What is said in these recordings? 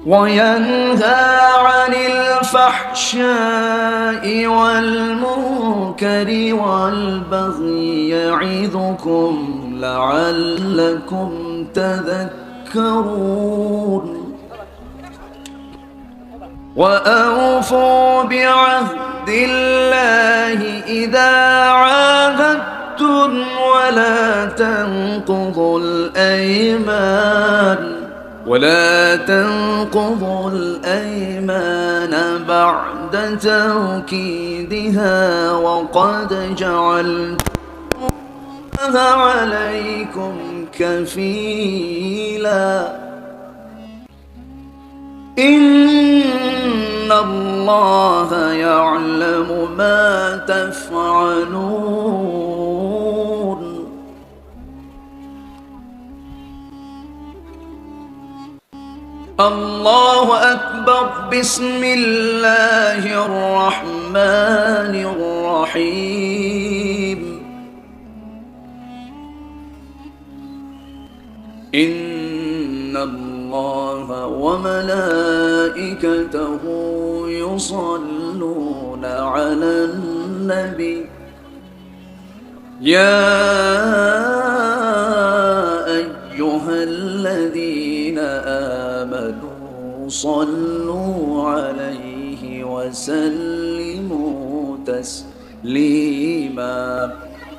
وينهى عن الفحشاء والمنكر والبغي يعظكم لعلكم تذكرون وأوفوا بعهد الله إذا عاهدتم ولا تنقضوا الأيمان بعد توكيدها وقد جعلتم الله عليكم كفيلا إن الله يعلم ما تفعلون الله أكبر بسم الله الرحمن الرحيم إن الله وملائكته يصلون على النبي يا أيها الذين آمنوا صلوا عليه وسلموا تسليما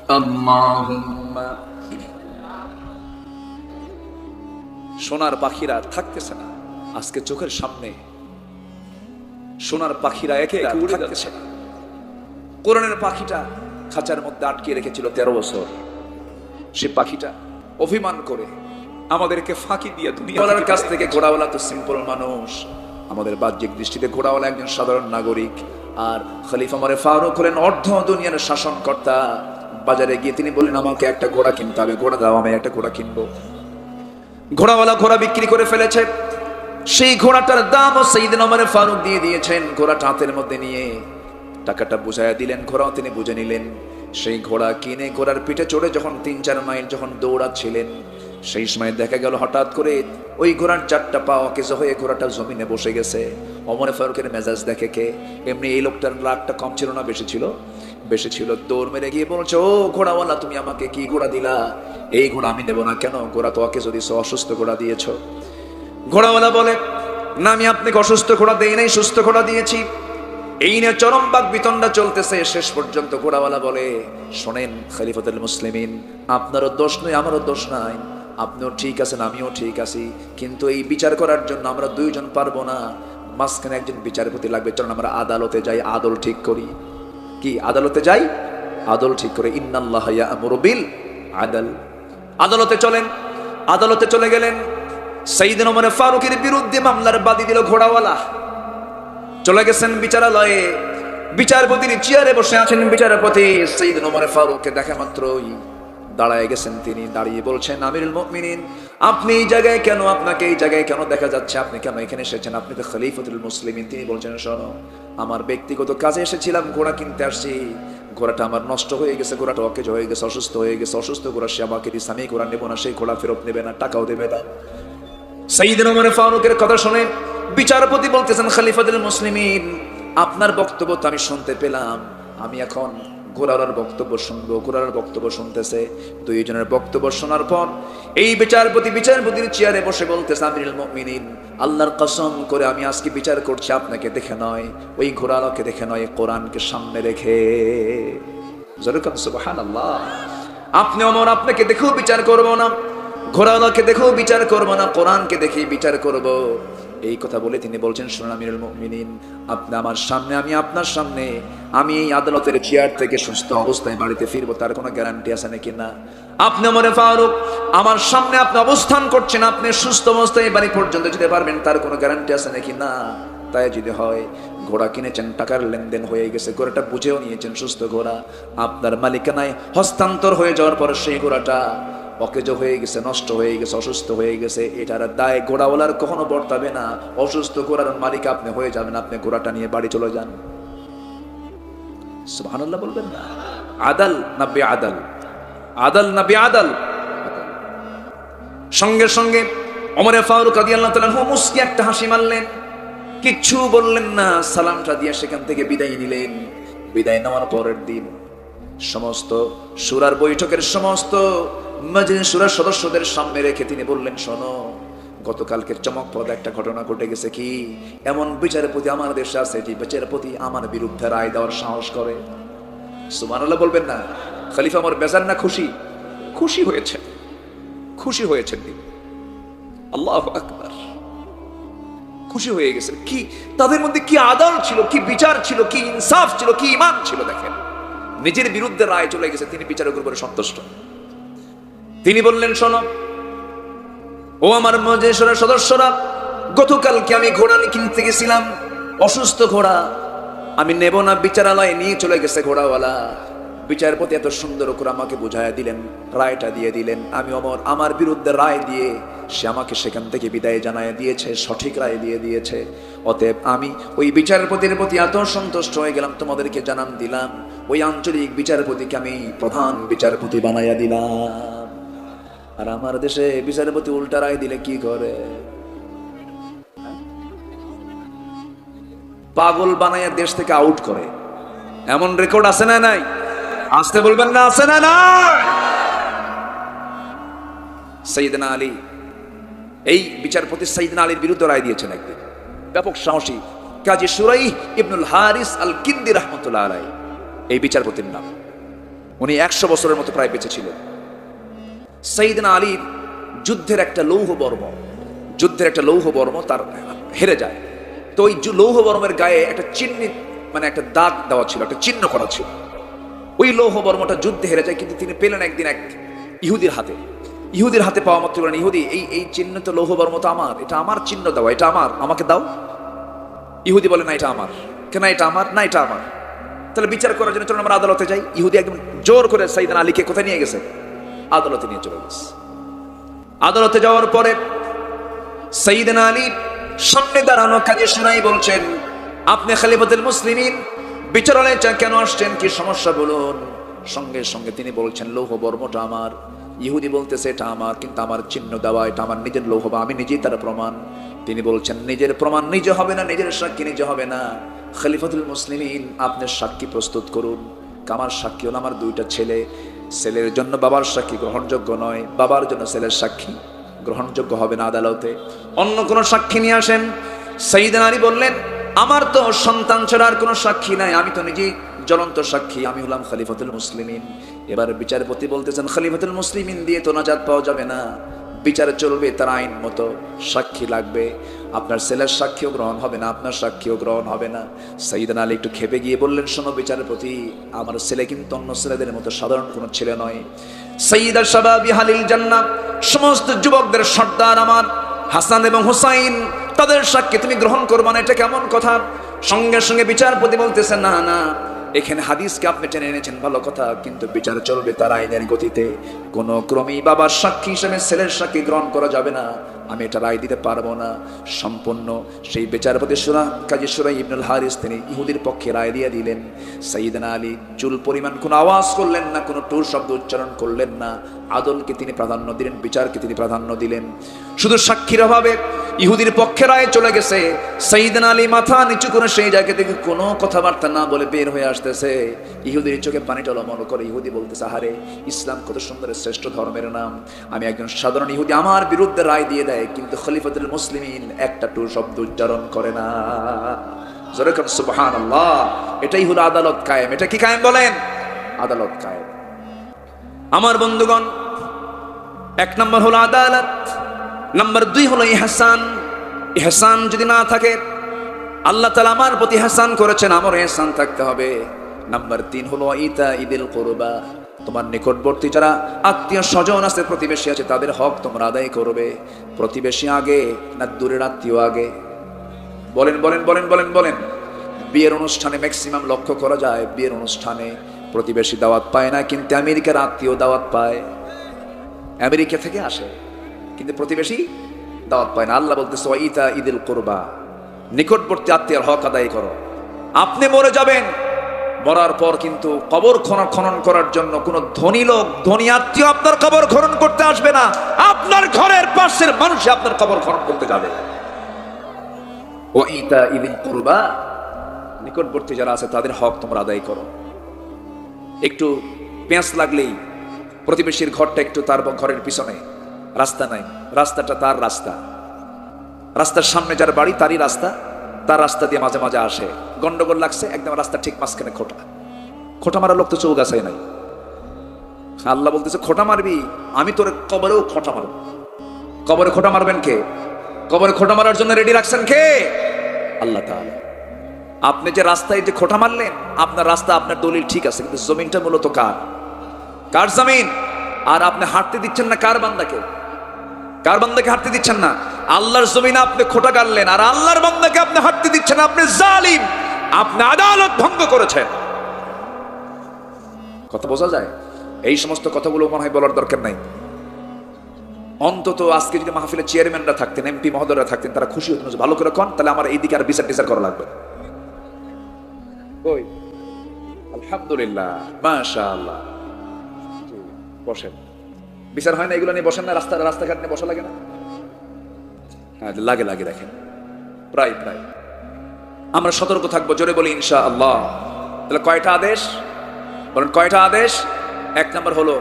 اللهم সোনার পাখিরা থাকতেছে না আজকে চোখের সামনে, সোনার পাখিরা একে একে উড়ে যাচ্ছে না। কোরআনের পাখিটা খাঁচার মধ্যে আটকে রেখেছিল 13 বছর। সে পাখিটা অভিমান করে আমাদেরকে ফাঁকি দিয়ে দুনিয়ার কাছ থেকে, ঘোড়াওয়ালা তো সিম্পল মানুষ, আমাদের বাহ্যিক দৃষ্টিতে ঘোড়াওয়ালা একজন সাধারণ নাগরিক, আর খলিফা ওমর ফারুক হলেন অর্ধ দুনিয়ার শাসনকর্তা। বাজারে গিয়ে তিনি বললেন আমাকে একটা ঘোড়া কিনতে হবে, ঘোড়া দাও, আমি একটা ঘোড়া কিনবো। ঘোড়াওয়ালা ঘোড়া বিক্রি করে ফেলেছে। সেই ঘোড়াটার দামও সাইয়েদনা ওমর ফারুক দিয়ে দিয়েছেন। ঘোড়াটা হাতের মধ্যে নিয়ে টাকাটা বুঝাইয়া দিলেন, ঘোড়াও তিনি বুঝে নিলেন। সেই ঘোড়া কিনে ঘোড়ার পিঠে চড়ে যখন 3-4 মাইল যখন দৌড়াচ্ছিলেন, সেই সময় দেখা গেল হঠাৎ করে ওই ঘোড়ার 4টা পা অকেজ হয়ে ঘোড়াটা জমিনে বসে গেছে। ওমর ফারুকের মেজাজ দেখে কে, এমনি এই লোকটার রাগটা কম ছিল না, বেশি ছিল, বেশি ছিল। দৌড় মেরে গিয়ে বলছে, ও ঘোড়াওয়ালা, তুমি আমাকে কি ঘোড়া দিলা? এই ঘোড়া আমি দেবো না। কেন? ঘোড়া তো অকেজ দিয়েছ, অসুস্থ ঘোড়া দিয়েছ। ঘোড়াওয়ালা বলে, না, আমি আপনাকে অসুস্থ ঘোড়া দেই নাই, সুস্থ ঘোড়া দিয়েছি। এই নিয়ে চরম বাক বিতণ্ডা চলতেছে। শেষ পর্যন্ত ঘোড়াওয়ালা বলে, শোনেন খলিফাতুল মুসলিমিন, আপনারও দোষ নয়, আমারও দোষ নাই, আপনিও ঠিক আছেন, আমিও ঠিক আছি, কিন্তু এই বিচার করার জন্য আমরা দুইজন পারবো না, মাঝখানে একজন বিচারপতি লাগবে। চলুন আমরা আদালতে যাই, আদল ঠিক করি। কি আদালতে যাই? আদল ঠিক করে। ইন্নাল্লাহ ইয়া'মুরু বিল আদল। আদালতে চলেন। আদালতে চলে গেলেন। সাইয়েদনা ওমর ফারুকের বিরুদ্ধে মামলার বাদী দিল ঘোড়াওয়ালা। চলে গেছেন বিচারালয়ে। বিচারপতির চেয়ারে বসে আছেন বিচারপতি। সাইয়েদনা ওমর ফারুককে দেখা মাত্রই দাঁড়ায় গেছেন তিনি। দাঁড়িয়ে বলছেন, আমিরুল মুমিনিন, আপনি এই জায়গায় কেন? আপনাকে এই জায়গায় কেন দেখা যাচ্ছে? আপনি কেন এখানে এসেছেন? আপনি তো খলিফাতুল মুসলিমিন। তিনি বলছেন, শোনো, আমার ব্যক্তিগত কাজে এসেছিলাম, ঘোড়া কিনতে আসছি। ঘোড়াটা আমার নষ্ট হয়ে গেছে, ঘোড়াটা অকেজ হয়ে গেছে, অসুস্থ হয়ে গেছে। অসুস্থ ঘোড়া সে আমাকে দিচ্ছে, আমি ঘোড়া নেবো না। সেই ঘোড়া ফেরত নেবে না, টাকাও দেবে না। সাইয়েদনা ওমর ফারুকের কথা শুনে বিচারপতি বলতেছেন, খলিফাতুল মুসলিমিন, আপনার বক্তব্য তো আমি শুনতে পেলাম, আমি এখন ঘোড়ার বক্তব্য শুনবো। ঘোড়ার বক্তব্য শুনতেছে। দুইজনের বক্তব্য শোনার পর এই বিচারপতির চেয়ারে বসে বলতেছে, আমিরুল মুমিনিন, আল্লাহর কসম করে আমি আজকে বিচার করছি আপনাকে দেখে নয়, ওই ঘোড়াকে দেখে নয়, কোরআনকে সামনে রেখে। যেরকম সুবহানাল্লাহ। আপনি ওমর, আপনাকে দেখেও বিচার করব না, ঘোড়াওয়ালাকে দেখেও বিচার করব না, কোরআনকে দেখেই বিচার করব। এই কথা বলে তিনি বলছেন, শুনুন আমিরুল মুমিনিন, আপনি আমার সামনে, আমি আপনার সামনে, আমি এই আদালতের চেয়ার থেকে সুস্থ অবস্থায় বাড়িতে ফিরবো, তার কোনো গ্যারান্টি আছে নাকি? না। আপনি ওমর ফারুক, আমার সামনে আপনি অবস্থান করছেন, আপনি সুস্থ অবস্থায় বাড়ি পর্যন্ত যেতে পারবেন, তার কোনো গ্যারান্টি আছে নাকি? না। তাই যদি হয়, ঘোড়া কিনেছেন, টাকার লেনদেন হয়ে গেছে, ঘোড়াটা বুঝেও নিয়েছেন, সুস্থ ঘোড়া আপনার মালিকানায় হস্তান্তর হয়ে যাওয়ার পর সেই ঘোড়াটা অকেজ হয়ে গেছে, নষ্ট হয়ে গেছে, অসুস্থ হয়ে গেছে, এটার দায় ঘোড়াওয়ালার কখনো বর্তাবে না। অসুস্থ ঘোড়ার মালিক আপনি হয়ে যাবেন, আপনি ঘোড়াটা নিয়ে বাড়ি চলে যান। সুবহানাল্লাহ বলবেন না? আদাল না বেআদাল? আদাল না বেআদাল? সঙ্গে সঙ্গে ওমর ফারুক রাদিয়াল্লাহু তাআলা মুস্কি একটা হাসি মারলেন, কিচ্ছু বললেন না, সালামটা দিয়ে সেখান থেকে বিদায় নিলেন। বিদায় নেওয়ার পরের দিন সমস্ত সূরার বৈঠকের সমস্ত মাজলিস সূরার সদস্যদের সামনে রেখে তিনি বললেন, শোনো, গতকালকের চমকপ্রদ একটা ঘটনা ঘটে গেছে। কি? এমন বিচারপতি আমার দেশে আছে যে বিচারপতি আমার বিরুদ্ধে রায় দেওয়ার সাহস করে। সুবহানাল্লাহ বলবেন না? খলিফা আমার বেজার না খুশি? খুশি হয়েছে, খুশি হয়েছেন তিনি। আল্লাহু আকবার, খুশি হয়ে গেছেন। কি তাদের মধ্যে কি আদল ছিল, কি বিচার ছিল, কি ইনসাফ ছিল, কি ঈমান ছিল! দেখেন, নিজের বিরুদ্ধে রায় চলে গেছে, তিনি বিচারকের উপরে সন্তুষ্ট। তিনি বললেন, শোনো ও আমার মজলিসের সদস্যরা, গতকালকে আমি ঘোড়া কিনতে গেছিলাম, অসুস্থ ঘোড়া, আমি নেব না, বিচারালয়ে নিয়ে চলে গেছে ঘোড়াওয়ালা। বিচারপতি এত সুন্দর করে আমাকে বুঝাইয়া দিলেন, রায়টা দিয়ে দিলেন। আমি ওমর আমার বিরুদ্ধে রায় দিয়ে সে আমাকে সেখান থেকে বিদায় জানায় দিয়েছে, সঠিক রায় দিয়ে দিয়েছে। অতএব আমি ওই বিচারপতির প্রতি এত সন্তুষ্ট হয়ে গেলাম, তোমাদেরকে জানান দিলাম, ওই আঞ্চলিক বিচারপতিকে আমি প্রধান বিচারপতি বানাইয়া দিলাম। আর আমার দেশে বিচারপতি উল্টা রায় দিলে কি করে? পাগল বানাইয়া দেশ থেকে আউট করে। এমন রেকর্ড আছে না নাই? আসতে বলবেন না, আছে না নাই? সাইয়েদনা আলী, এই বিচারপতি সাইয়েদনা আলীর বিরুদ্ধে রায় দিয়েছেন একদিন। ব্যাপক সাহসী কাজী শুরাইহ ইবনুল হারিস আল কিন্দি রাহমাতুল্লাহ আলাইহি এই বিচারপতির নাম। উনি 100 বছরের মতো প্রায় বেঁচে ছিলেন। সাইয়েদনা আলীর যুদ্ধের একটা লৌহ বর্ম তার হেরে যায়। তো ওই লৌহ বর্মের গায়ে একটা চিহ্নিত, মানে একটা দাগ দেওয়া ছিল, একটা চিহ্ন করা ছিল। ওই লৌহ বর্মটা যুদ্ধে হেরে যায়, কিন্তু তিনি পেলেন একদিন এক ইহুদির হাতে পাওয়া মাত্র বলেন, ইহুদি, এই চিহ্ন তো লৌহ বর্ম তো আমার, এটা আমার চিহ্ন দাও, এটা আমার, আমাকে দাও। ইহুদি বলে, না এটা আমার। কেন এটা আমার? না এটা আমার। তাহলে বিচার করার জন্য চলুন আমরা আদালতে যাই। ইহুদি একদম জোর করে সাইয়েদনা আলীকে কোথায় নিয়ে গেছে? আদালতে নিয়ে চলে গেছে। আদালতে যাওয়ার পরে সাইয়েদনা আলী সামনে দাঁড়ানো কাজী শুরাইহ বলছেন, আপনি খলিফাতুল মুসলিমিন, বিচারালয়ে কেন আসছেন, কি সমস্যা বলুন। সঙ্গে সঙ্গে তিনি বলছেন, লৌহ বর্মটা আমার। ইহুদি বলতেছে এটা আমার, কিন্তু আমার চিহ্ন দেওয়া, এটা আমার নিজের লৌহ, আমি নিজেই তার প্রমাণ। তিনি বলছেন, নিজের প্রমাণ নিজে হবে না, নিজের সাক্ষী নিজে হবে না। খলিফাতুল মুসলিমিন, আপনি সাক্ষী প্রস্তুত করুন। আমার সাক্ষী হলো আমার 2টা ছেলে। ছেলের জন্য বাবার সাক্ষী গ্রহণযোগ্য নয়, বাবার জন্য ছেলের সাক্ষী গ্রহণযোগ্য হবে না আদালতে। অন্য কোন সাক্ষী নিয়ে আসেন। সাইয়েদনা আলী বললেন, আমার তো সন্তান ছাড়া আর কোনো সাক্ষী নাই, আমি তো নিজেই জ্বলন্ত সাক্ষী, আমি হলাম খলিফাতুল মুসলিমিন। এবার বিচারপতি বলতেছেন, খলিফাতুল মুসলিমিন দিয়ে তো নাজাত পাওয়া যাবে না, বিচার চলবে তার আইন মতো, সাক্ষী লাগবে। আপনার ছেলের সাক্ষীও গ্রহণ হবে না, আপনার সাক্ষীও গ্রহণ হবে না। সাইয়েদনা আলী একটু খেপে গিয়ে বললেন, শোনো বিচারপতি, আমার ছেলে কিন্তু অন্য ছেলেদের মতো সাধারণ কোনো ছেলে নয়। সাইয়্যিদা শাবাবি আহলিল জান্নাহ, সমস্ত যুবকদের সর্দার আমার হাসান এবং হুসাইন, তাদের সাক্ষী তুমি গ্রহণ করবে না, এটা কেমন কথা? সঙ্গে সঙ্গে বিচারপতি বলতেছে, না না, এখানে হাদিসকে আপনি টেনে এনেছেন ভালো কথা, কিন্তু বিচার চলবে তার আইনের গতিতে। কোনো ক্রমেই বাবার সাক্ষী হিসেবে ছেলের সাক্ষী গ্রহণ করা যাবে না, আমি এটা রায় দিতে পারবো না। সম্পূর্ণ সেই বিচারপতি কাজী শুরাইহ ইবনুল হারিস তিনি ইহুদির পক্ষে রায় দিয়ে দিলেন। সাইয়েদনা আলী চুল পরিমাণ কোনো আওয়াজ করলেন না, কোনো টুর শব্দ উচ্চারণ করলেন না। আদলকে তিনি প্রাধান্য দিলেন, বিচারকে তিনি প্রাধান্য দিলেন। শুধু সাক্ষীর অভাবে ইহুদির পক্ষে রায় চলে গেছে। সাইয়েদনা আলী মাথা নিচু করে সেই জায়গা থেকে কোনো কথাবার্তা না বলে বের হয়ে আসতেছে। ইহুদির চোখে পানি টলমল করে। ইহুদি বলতেছে, আহারে, ইসলাম কত সুন্দর শ্রেষ্ঠ ধর্মের নাম, আমি একজন সাধারণ ইহুদি, আমার বিরুদ্ধে রায় দিয়ে দেয়, কিন্তু খলিফাতুল মুসলিমিন একটা টু শব্দ উচ্চারণ করে না। জোরে কোন সুবহানাল্লাহ। এটাই হলো আদালত কায়েম। এটা কি কায়েম বলেন? আদালত কায়েম। আমার বন্ধুগণ, 1 নম্বর হলো আদালত, নাম্বার 2 হলো ইহসান। ইহসান যদি না থাকে, আল্লাহ তাআলা আমার প্রতি ইহসান করেছেন, আমার ইহসান থাকতে হবে। নাম্বার 3 হলো ইতা ইদিল কুরবা, তোমার নিকটবর্তী যারা আত্মীয় স্বজন আছে, প্রতিবেশী আছে, তাদের হক তোমরা আদায় করবে। প্রতিবেশী আগে না দূরের আত্মীয় আগে? বলেন বলেন বলেন বলেন বলেন। বিয়ের অনুষ্ঠানে ম্যাক্সিমাম লক্ষ্য করা যায়, বিয়ের অনুষ্ঠানে প্রতিবেশী দাওয়াত পায় না, কিন্তু আমেরিকার আত্মীয় দাওয়াত পায়। আমেরিকা থেকে আসে, কিন্তু প্রতিবেশী দাওয়াত পায় না। আল্লাহ বলতেছে, ইতা ইদিল কুরবা, নিকটবর্তী আত্মীয়ের হক আদায় করো। আপনি মরে যাবেন, মরার পর কিন্তু কবর খনন করার জন্য কোন ধনী লোক, ধনী আত্মীয় আপনার কবর খনন করতে আসবে না, আপনার ঘরের পাশের মানুষ আপনার কবর খনন করতে যাবে। ওয়াইতা ইবিল কুরবা, নিকটবর্তী যারা আছে তাদের হক তোমরা আদায় করো। একটু পেঁচ লাগলেই প্রতিবেশীর ঘরটা একটু তার ঘরের পিছনে, রাস্তা নাই, রাস্তাটা তার রাস্তা, রাস্তার সামনে যার বাড়ি তারই রাস্তা, তার রাস্তা দিয়ে মাঝে মাঝে আসে, গন্ডগোল লাগছে, একদম রাস্তা ঠিক মাঝখানে খোটা। খোটা মারার লোক তো চৌগাছায় নাই। আল্লাহ বলতেছে খোটা মারবি, আমি তোর কবরেও খোটা মারব। কবরে খোটা মারবেন কে? কবরে খোটা মারার জন্য রেডি রাখছেন কে? আল্লাহ তাআলা। আপনি যে রাস্তায় যে খোটা মারলেন, আপনার রাস্তা, আপনার দলিল ঠিক আছে, কিন্তু জমিনটা মূলত কার? কার জমিন? আর আপনি হাঁটতে দিচ্ছেন না কার বান্দাকে? কার বান্দাকে হাঁটতে দিচ্ছেন না? আল্লাহর জমিনে আপনি খোটা গাড়লেন, আর আল্লাহর বান্দাকে আপনি হাঁটতে দিচ্ছেন। আপনি জালিম, আপনি আদালত ভঙ্গ করেছেন। কথা বোঝা যায়? এই সমস্ত কথাগুলো মনে হয় বলার দরকার নাই। অন্তত আজকে যদি মাহফিলের চেয়ারম্যানরা থাকতেন, এমপি মহোদয়রা থাকতেন, তারা খুশি হতেন, ভালো করে কন, তাহলে আমার এইদিকে আর বিচার টিচার করা লাগবে। ওই আলহামদুলিল্লাহ, মাশাআল্লাহ, বসেন। বিচার হয় না এগুলো নিয়ে বসেন না? রাস্তাঘাট নিয়ে বসা লাগে না? হ্যাঁ, লাগে লাগে। দেখেন, প্রায় আমরা সতর্ক থাকবো, জোরে বলি ইনশাআল্লাহ। তাহলে কয়টা আদেশ বলেন? কয়টা আদেশ? এক নম্বর হলো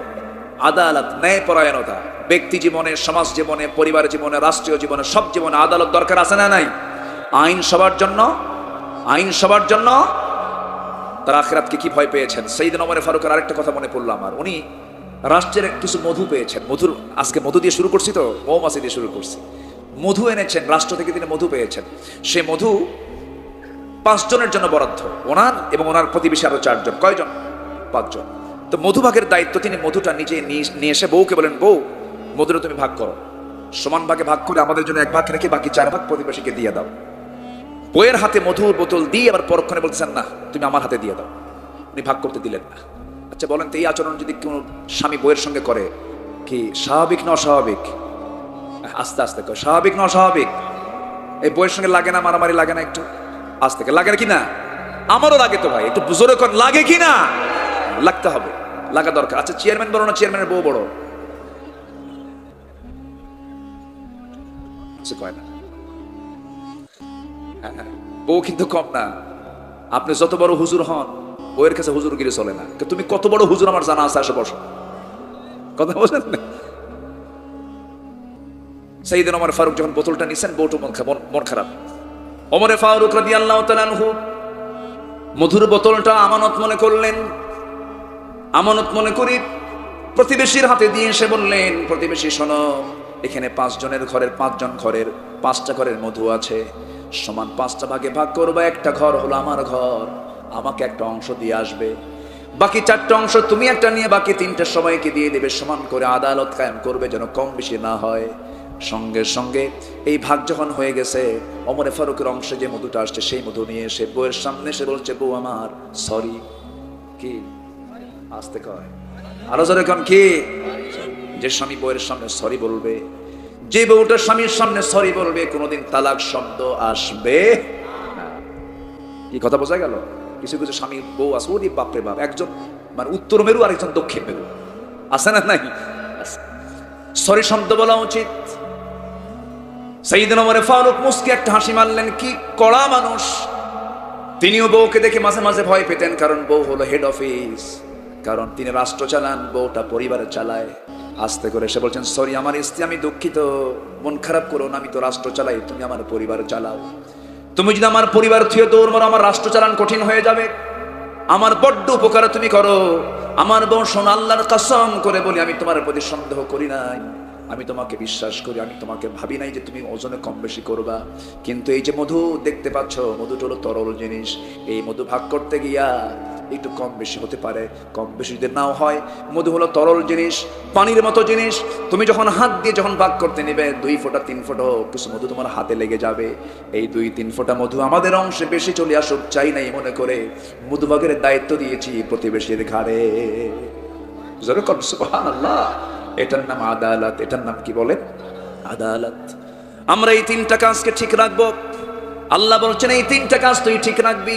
আদালত, ন্যায়পরায়ণতা। ব্যক্তি জীবনে, সমাজ জীবনে, পরিবার জীবনে, রাষ্ট্রীয় জীবনে, সব জীবনে আদালত দরকার আছে না নাই? আইন সবার জন্য, আইন সবার জন্য। তার আখিরাতকে কি ভয় পেয়েছেন? সাইয়েদনা ওমর ফারুকের আরেকটা কথা মনে পড়লো আমার। উনি রাষ্ট্রের কিছু মধু পেয়েছেন। মধুর, আজকে মধু দিয়ে শুরু করছি তো, মৌমাছি দিয়ে শুরু করছি। মধু এনেছেন রাষ্ট্র থেকে, তিনি মধু পেয়েছেন। সে মধু 5 জনের জন্য বরাদ্দ, ওনার এবং ওনার প্রতিবেশী আরো 4 জন। কয়জন? 5 জন। তো মধুভাগের দায়িত্ব তিনি মধুটা নিজে নিয়ে এসে বউকে বলেন, বউ, মধুটা তুমি ভাগ করো, সমান ভাগে ভাগ করে আমাদের জন্য 1 ভাগ রেখে বাকি 4 ভাগ প্রতিবেশীকে দিয়ে দাও। বইয়ের হাতে মধুর বোতল দিয়ে আবার পরক্ষণে বলতেছেন, না তুমি আমার হাতে দিয়ে দাও। উনি ভাগ করতে দিলেন না। আচ্ছা বলেন তো, এই আচরণ যদি কোনো স্বামী বইয়ের সঙ্গে করে, কি স্বাভাবিক না অস্বাভাবিক? আস্তে আস্তে কয়, স্বাভাবিক না অস্বাভাবিক? এই বইয়ের সঙ্গে লাগে না মারামারি? লাগে না? একটু আস্তে লাগে কি না? আমারও লাগে তো ভাই, একটু জোরে কর, লাগে কি না? লাগতে হবে, লাগা দরকার। আচ্ছা চেয়ারম্যান বড় না চেয়ারম্যানের বউ বড়? কয় না। বউ কিন্তু কম না। আপনি যত বড় হুজুর হন, বউয়ের কাছে হুজুরগিরি চলে না। তুমি কত বড় হুজুর আমার জানা আছে, আসে বসো। কথা বলেন না? সাইয়েদনা ওমর ফারুক যখন বোতলটা নিছেন, বউটা মন খারাপ। ওমর ফারুক রাদিয়াল্লাহু তাআলা আনহু মধুর বোতলটা আমানত মনে করলেন। আমানত মনে করি প্রতিবেশীর হাতে দিয়ে এসে বললেন, প্রতিবেশী শোনো, এখানে 5 জনের ঘরের 5 জন ঘরের 5টা ঘরের মধু আছে, সমান 5টা ভাগে ভাগ করবা। একটা ঘর হলো আমার ঘর, আমাকে একটা অংশ দিয়ে আসবে, বাকি 4টা অংশ তুমি একটা নিয়ে বাকি 3টা সবাইকে দিয়ে দেবে। সমান করে আদালত কায়েম করবে, যেন কম বেশি না হয়। সঙ্গে সঙ্গে এই ভাগ যখন হয়ে গেছে, ওমর ফারুকের অংশে যে মধুটা আসছে, সেই মধু নিয়ে এসে বউয়ের সামনে সে বলছে, বউ আমার সরি। কি আসতে কয়? আরো জোরে কোন? কি? যে স্বামী বউয়ের সামনে সরি বলবে, যে বউটা স্বামীর সামনে সরি বলবে, কোনোদিন তালাক শব্দ আসবে না। কি কথা বোঝা গেল? কিছু কিছু স্বামী বউ আছে, ওরে বাপরে বাপ, একজন মানে উত্তর মেরু আর একজন দক্ষিণ মেরু, আছে না নাই? সরি শব্দ বলা উচিত। সাইয়েদনা ওমর ফারুক মুস্কি একটা হাসি মারলেন। কি কড়া মানুষ! তিনিও বউকে দেখে মাঝে মাঝে ভয় পেতেন, কারণ বউ হলো হেড অফিস, কারণ তিনি রাষ্ট্র চালান, বউটা পরিবার চালায়। আস্তে করে সে বলছেন, সরি আমার স্ত্রী, আমি দুঃখিত, মন খারাপ করো না, আমি তো রাষ্ট্র চালাই, তুমি আমার পরিবার চালাও। তুমি যদি আমার পরিবার থুয়ে দৌড় মারো, আমার রাষ্ট্র চালান কঠিন হয়ে যাবে। আমার বড্ড উপকার তুমি করো। আমার বউ শোনো, আল্লাহর কসম করে বলি, আমি তোমার প্রতি সন্দেহ করি নাই, আমি তোমাকে বিশ্বাস করি, আমি তোমাকে ভাবি নাই যে তুমি ওজনে কম বেশি করবা। কিন্তু এই যে মধু দেখতে পাচ্ছ, মধুটা হলো তরল জিনিস। এই মধু ভাগ করতে গিয়া একটু কম বেশি হতে পারে, কম বেশি যদি নাও হয়। মধু হলো তরল জিনিস, পানির মতো জিনিস। তুমি যখন হাত দিয়ে যখন ভাগ করতে নিবে, 2 ফোঁটা 3 ফোঁটা কিছু মধু তোমার হাতে লেগে যাবে। এই 2-3 ফোঁটা মধু আমাদের অংশে বেশি চলে আসুক, চাই নাই মনে করে মধু ভাগের দায়িত্ব দিয়েছি প্রতিবেশীর ঘাড়ে। সুবহানাল্লাহ। এটার নাম আদালত। এটার নাম কি বলে? আদালত। আমরা এই 3টা কাজকে ঠিক রাখবো। আল্লাহ বলছেন, এই 3টা কাজ তুই ঠিক রাখবি।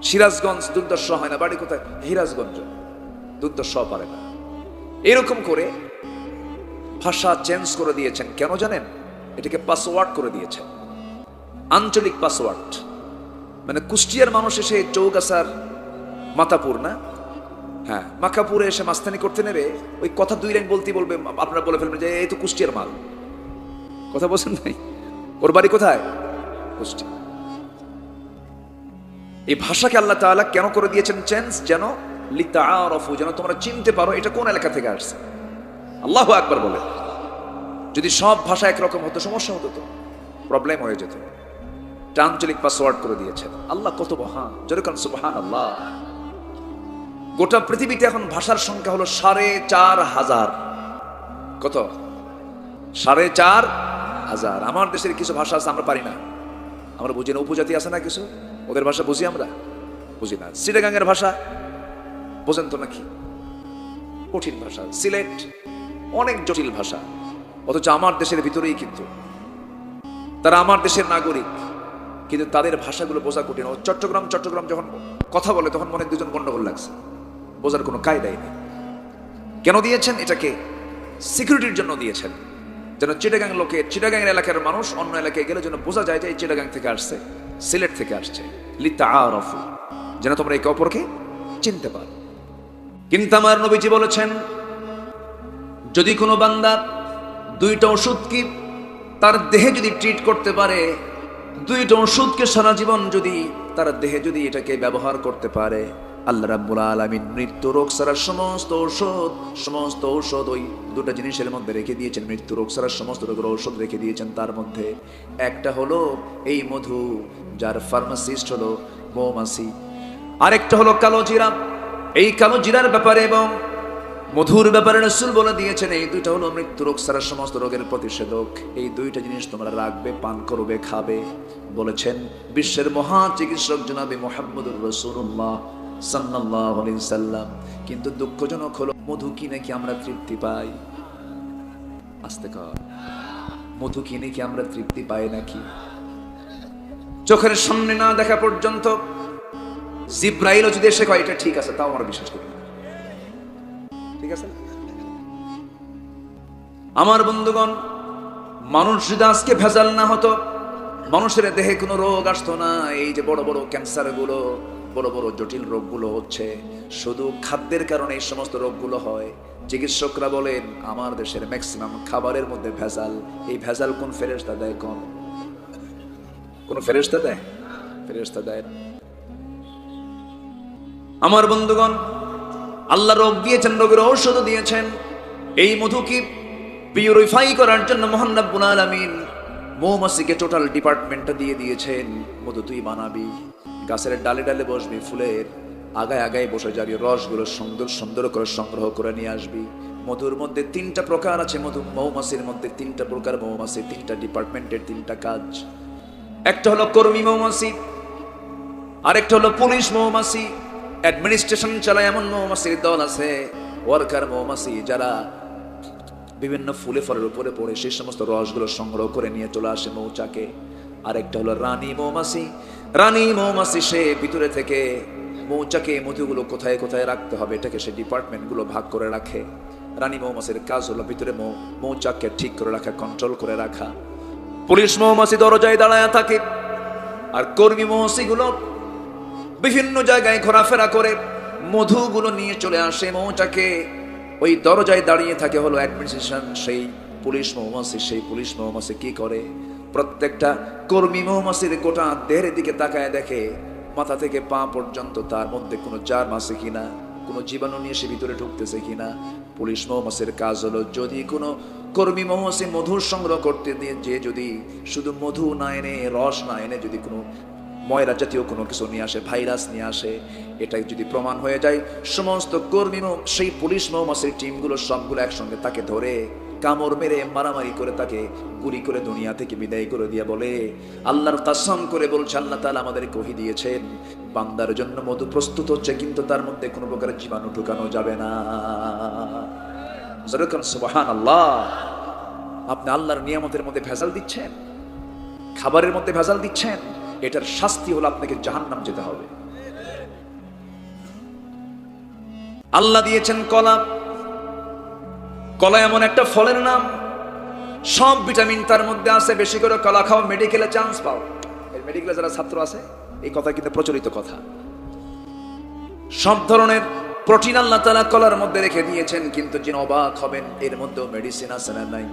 সিরাজগঞ্জ দুর্দশ হয় না, বাড়ি কোথায়? হিরাজগঞ্জ, দুর্দশ পারে না। এরকম করে ভাষা চেঞ্জ করে দিয়েছেন। কেন জানেন? এটাকে পাসওয়ার্ড করে দিয়েছেন, আঞ্চলিক পাসওয়ার্ড। মানে কুষ্টিয়ার মানুষ এসে চৌগাছার মাতাপুর না, হ্যাঁ মাকাপুরে এসে মাস্তানি করতে নেবে, ওই কথা দুই লাইন বলতে বলবে, আপনারা বলে ফেলবেন যে এই তো কুষ্টিয়ার মাল। কথা বলছেন নাই? ওর বাড়ি কোথায়? কুষ্টিয়া। এই ভাষাকে আল্লাহ তাআলা কেন করে দিয়েছেন চেঞ্জ? যেন লিতাআরাফু, যেন তোমরা চিনতে পারো এটা কোন এলাকা থেকে আসছে। আল্লাহু আকবার বলে। যদি সব ভাষা একরকম হতো সমস্যা হতো, তো প্রবলেম হয়ে যেত। এটা আঞ্চলিক পাসওয়ার্ড করে দিয়েছেন। আল্লাহ কত মহান, যেরকম সুবহানাল্লাহ। গোটা পৃথিবীতে এখন ভাষার সংখ্যা হলো ৪৫০০০। কত? ৪৫০০০। আমার দেশের কিছু ভাষা আছে আমরা পারি না, আমরা বুঝি না। উপজাতি আছে না কিছু, ওদের ভাষা বুঝি, আমরা বুঝি না। চিটাগাঙ্গের ভাষা বোঝেন তো নাকি? কঠিন ভাষা। সিলেট অনেক জটিল ভাষা, অথচ আমার দেশের ভিতরেই, কিন্তু তারা আমার দেশের নাগরিক, কিন্তু তাদের ভাষাগুলো বোঝা কঠিন। ও চট্টগ্রাম যখন কথা বলে তখন মনে দুজন গন্ডগোল লাগছে, বোঝার কোনো কায়দাই নেই। কেন দিয়েছেন? এটাকে সিকিউরিটির জন্য দিয়েছেন, যেন চিটাগাং লোকে, চিটাগাং এলাকার মানুষ অন্য এলাকায় গেলে যেন বোঝা যায় যে এই চিটাগাং থেকে আসছে, সিলেট থেকে আসছে। লিতাআরাফু, যেন তোমরা একে অপরকে চিনতে পারো। কিন্তু আমার নবীজি বলেছেন, যদি কোনো বান্দা দুইটা ওষুধকে তার দেহে যদি ট্রিট করতে পারে, দুইটা ওষুধকে সারা জীবন যদি তার দেহে যদি এটাকে ব্যবহার করতে পারে, আল্লাহ রাব্বুল আলামিন মৃত্যু রোগ ছাড়া সমস্ত ঔষধ ওই দুটো জিনিসের মধ্যে রেখে দিয়েছেন। মৃত্যু রোগ ছাড়া সমস্ত রোগের ঔষধ রেখে দিয়েছেন। তার মধ্যে একটা হলো এই মধু, যার ফার্মাসিস্ট হলো মৌমাছি। আরেকটা হলো কালো জিরা। এই কালো জিরার ব্যাপারে এবং মধুর ব্যাপারে রাসূল বলে দিয়েছেন, এই দুইটা হলো মৃত্যু রোগ ছাড়া সমস্ত রোগের প্রতিষেধক। এই দুইটা জিনিস তোমরা রাখবে, পান করবে, খাবে। বলেছেন বিশ্বের মহা চিকিৎসক জনাবে মুহাম্মদুর রাসূলুল্লাহ সাল্লাল্লাহু আলাইহি সাল্লাম। কিন্তু দুঃখজনক হলো মধু কিনে কি আমরা তৃপ্তি পাই? আস্তে কর, মধু কিনে কি আমরা তৃপ্তি পাই নাকি? চোখের সামনে না দেখা পর্যন্ত জিব্রাইল যদি এসে কয় এটা ঠিক আছে, তাও আমরা বিশ্বাস করি না। ঠিক আছে? আমার বন্ধুগণ, মানুষ যদি আজকে ভেজাল না হতো, মানুষের দেহে কোনো রোগ আসতো না। এই যে বড় বড় ক্যান্সার গুলো, বড় বড় জটিল রোগগুলো হচ্ছে, শুধু খাদ্যের কারণে এই সমস্ত রোগগুলো হয়। চিকিৎসকরা বলেন আমার দেশের ম্যাক্সিমাম খাবারের মধ্যে ভেজাল। এই ভেজাল কোন ফেরেশতা দেয়? কোন ফেরেশতা দেয়? ফেরেশতা দেয় না। আমার বন্ধুগণ, আল্লাহ রোগ দিয়েছেন, রোগের ঔষধ দিয়েছেন। এই মধুকে পিউরিফাই করার জন্য মহান রব্বুল আলামিন মৌমাছিকে টোটাল ডিপার্টমেন্টটা দিয়ে দিয়েছেন। মধু তুই বানাবি, গাছের ডালে ডালে বসবি, ফুলের আগায় আগায় বসে যাবি, রসগুলো সুন্দর সুন্দর করে সংগ্রহ করে নিয়ে আসবি। মধুর মধ্যে 3টা প্রকার আছে। মৌমাছির মধ্যে 3টা প্রকার মৌমাছি, 3টা ডিপার্টমেন্টের 3টা কাজ। একটা হলো কর্মী মৌমাছি, আরেকটা হলো পুলিশ মৌমাছি, অ্যাডমিনিস্ট্রেশন চালায় এমন মৌমাছির দল আছে। ওয়ার্কার মৌমাছি, যারা বিভিন্ন ফুলে ফলের উপরে পড়ে সেই সমস্ত রসগুলো সংগ্রহ করে নিয়ে চলে আসে মৌচাকে। আরেকটা হলো রানী মৌমাছি। রানী মৌমাছি সে ভিতরে থেকে মৌচাকে মধুগুলো কোথায় কোথায় রাখতে হবে এটাকে সে ডিপার্টমেন্টগুলো ভাগ করে রাখে। রানী মৌমাছির কাজ হলো ভিতরে মৌচাককে ঠিক করে রাখা, কন্ট্রোল করে রাখা। পুলিশ মৌমাছি দরজায় দাঁড়ায় থাকে, আর কর্মী মৌমাছিগুলো বিভিন্ন জায়গায় ঘোরাফেরা করে মধুগুলো নিয়ে চলে আসে মৌচাকে। ওই দরজায় দাঁড়িয়ে থাকে হলো অ্যাডমিনিস্ট্রেশন, সেই পুলিশ মৌমাছি। সেই পুলিশ মৌমাছি কি করে? প্রত্যেকটা কর্মী মৌমাছির গোটা দেহের দিকে তাকায় দেখে মাথা থেকে পা পর্যন্ত তার মধ্যে কোনো জার্ম আছে কিনা, কোনো জীবাণু নিয়ে সে ভিতরে ঢুকতেছে কিনা। পুলিশ মৌমাছির কাজ হলো যদি কোনো কর্মী মৌমাছি মধু সংগ্রহ করতে দিয়ে যে যদি শুধু মধু না এনে, রস না এনে, যদি কোনো ময়লা জাতীয় কোনো কিছু নিয়ে আসে, ভাইরাস নিয়ে আসে, এটাই যদি প্রমাণ হয়ে যায়, সমস্ত কর্মী সেই পুলিশ মৌমাছির টিমগুলো সবগুলো একসঙ্গে তাকে ধরে কামড় মেরে মারামারি করে তাকে গুলি করে দুনিয়া থেকে বিদায় করে দিয়ে বলে, আল্লাহর কসম করে বলছে, আল্লাহ তাআলা আমাদের কহি দিয়েছেন বান্দার জন্য মধু প্রস্তুত হচ্ছে, কিন্তু তার মধ্যে কোনো প্রকার জীবাণু ঢুকানো যাবে না। সুবহানাল্লাহ। আপনি আল্লাহর নিয়ামতের মধ্যে ভেজাল দিচ্ছেন, খাবারের মধ্যে ভেজাল দিচ্ছেন, এটার শাস্তি হলো আপনাকে জাহান্নাম যেতে হবে। আল্লাহ দিয়েছেন কলা। কলা এমন একটা ফলের নাম, সব ভিটামিন তার মধ্যে আছে। বেশি করে কলা খাও, মেডিকেলে চান্স পাও। এই মেডিকেলে যারা ছাত্র আছে, এই কথা কিন্তু প্রচলিত কথা। সব ধরনের প্রোটিন আল্লাহ তাআলা কলার মধ্যে রেখে দিয়েছেন, কিন্তু যিনি অবাক হবেন, এর মধ্যেও মেডিসিন আছে না নাই?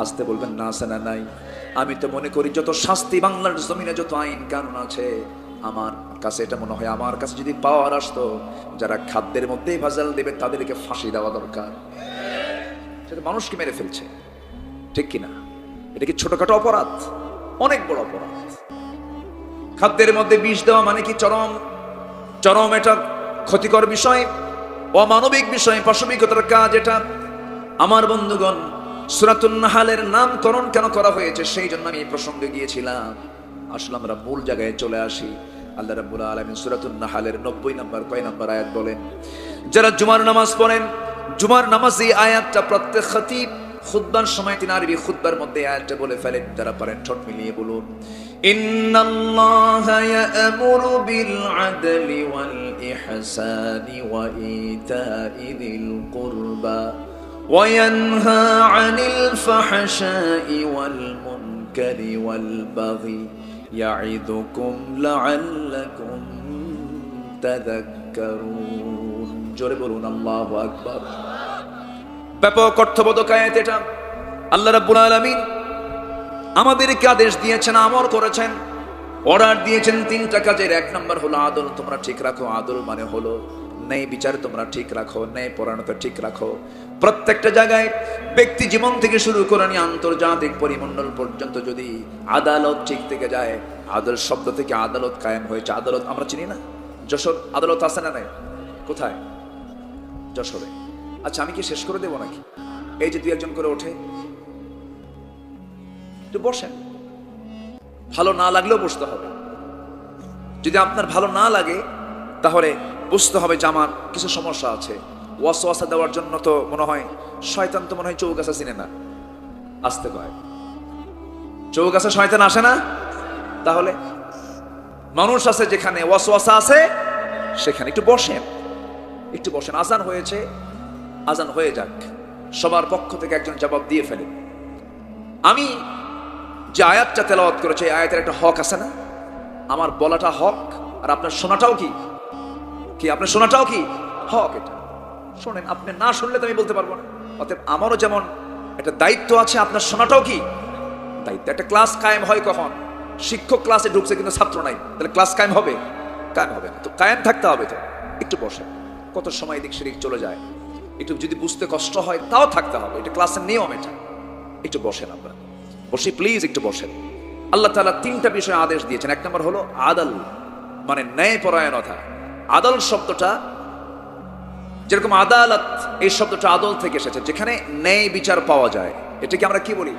আসতে বলবেন না আছে না নাই? আমি তো মনে করি যত শাস্তি বাংলার জমিনে, যত আইন কানুন আছে, আমার কাছে এটা মনে হয়, আমার কাছে যদি পাওয়ার আসতো, যারা খাদ্যের মধ্যেই ভেজাল দেবে তাদেরকে ফাঁসি দেওয়া দরকার। সেটা মানুষকে মেরে ফেলছে, ঠিক কিনা? এটা কি ছোটখাটো অপরাধ? অনেক বড় অপরাধ। খাদ্যের মধ্যে বিষ দেওয়া মানে কি চরম চরম এটা ক্ষতিকর বিষয়, অমানবিক বিষয়, পাশবিকতার কাজ এটা। আমার বন্ধুগণ, সূরাতুন নাহলের নামকরণ কেন করা হয়েছে সেই জন্য আমি এই প্রসঙ্গে গিয়েছিলাম। আসলে আমরা মূল জায়গায় চলে আসি। আল্লাহ রাব্বুল আলামিন সূরাতুন নাহলের 90 নম্বর কয় নম্বর আয়াত বলেন? যারা জুমার নামাজ পড়েন, জুমার নামাজ এই আয়াতটা প্রত্যেক খতিব খুতবার সময় তিনি আরবি খুতবার মধ্যে আয়াতটা বলে ফেলেন। যারা পারেন ঠোঁট মিলিয়ে বলুন, ইন্নাল্লাহা ইয়া'মুরু বিল আদলি ওয়াল ইহসানি ওয়া ইতা'i যিল কুরবা ওয়া ইয়ানহা আনিল ফাহশাই ওয়াল মুনকারি ওয়াল বাগি ইয়া'iদুকুম লা'আল্লাকুম তাযাক্কারুন। জোরে বলুন আল্লাহু আকবার। ব্যাপক অর্থবোধক আয়াত এটা। আল্লাহ রাব্বুল আলামিন আমাদেরকে আদেশ দিয়েছেন, আমর করেছেন, অর্ডার দিয়েছেন তিনটা কাজের। এক নম্বর হলো আদল তোমরা ঠিক রাখো। আদল মানে হলো ন্যায় বিচার তোমরা ঠিক রাখো, ন্যায় পরায়ণতা ঠিক রাখো। প্রত্যেকটা জায়গায় ব্যক্তি জীবন থেকে শুরু করে নিয়ে আন্তর্জাতিক পরিমণ্ডল পর্যন্ত যদি আদালত ঠিক থেকে যায়, আদল শব্দ থেকে আদালত কায়েম হয়েছে। আদালত আমরা চিনি না? যশোর আদালত আছে না নাই? কোথায়? যশোরে। আচ্ছা, আমি কি শেষ করে দেবো নাকি? এই যে দুই একজন করে ওঠে, একটু বসেন। ভালো না লাগলেও বসতে হবে। যদি আপনার ভালো না লাগে তাহলে বুঝতে হবে যে আমার কিছু সমস্যা আছে। ওয়াসওয়াসা দেওয়ার জন্য তো মনে হয় শয়তান তো মনে হয় চৌগাছা চিনে না, আসতে কয়। চৌগাছা শয়তান আসে না? তাহলে মানুষ আছে যেখানে ওয়াসওয়াসা আছে সেখানে একটু বসেন, একটু বসেন। আজান হয়েছে, আজান হয়ে যাক। সবার পক্ষ থেকে একজন জবাব দিয়ে ফেলেন। আমি যে আয়াতটা তেলাওয়াত করেছি, এই আয়াতের একটা হক আছে না? আমার বলাটা হক, আর আপনার শোনাটাও কি? আপনার শোনাটাও কি হক? এটা শোনেন। আপনি না শুনলে তো আমি বলতে পারবো না। অতএব আমারও যেমন একটা দায়িত্ব আছে, আপনার শোনাটাও কি দায়িত্ব। একটা ক্লাস কায়েম হয় কখন? শিক্ষক ক্লাসে ঢুকছে কিন্তু ছাত্র নাই, তাহলে ক্লাস কায়েম হবে? কায়েম হবে না। তো কায়েম থাকতে হবে। তো একটু বসেন। কত সময় এদিক সেদিক চলে যায়, একটু যদি বুঝতে কষ্ট হয় তাও থাকতে হবে। এটা ক্লাসের নিয়ম। এটা একটু বসেন, আমরা বসি প্লিজ, একটু বসেন। আল্লাহ তাআলা তিনটা বিষয়ে আদেশ দিয়েছেন। এক নম্বর হলো আদল, মানে ন্যায় পরায়ণতা। আদল শব্দটা যেরকম আদালত, এই শব্দটা আদল থেকে এসেছে, যেখানে ন্যায় বিচার পাওয়া যায়। এটাকে আমরা কি বলি?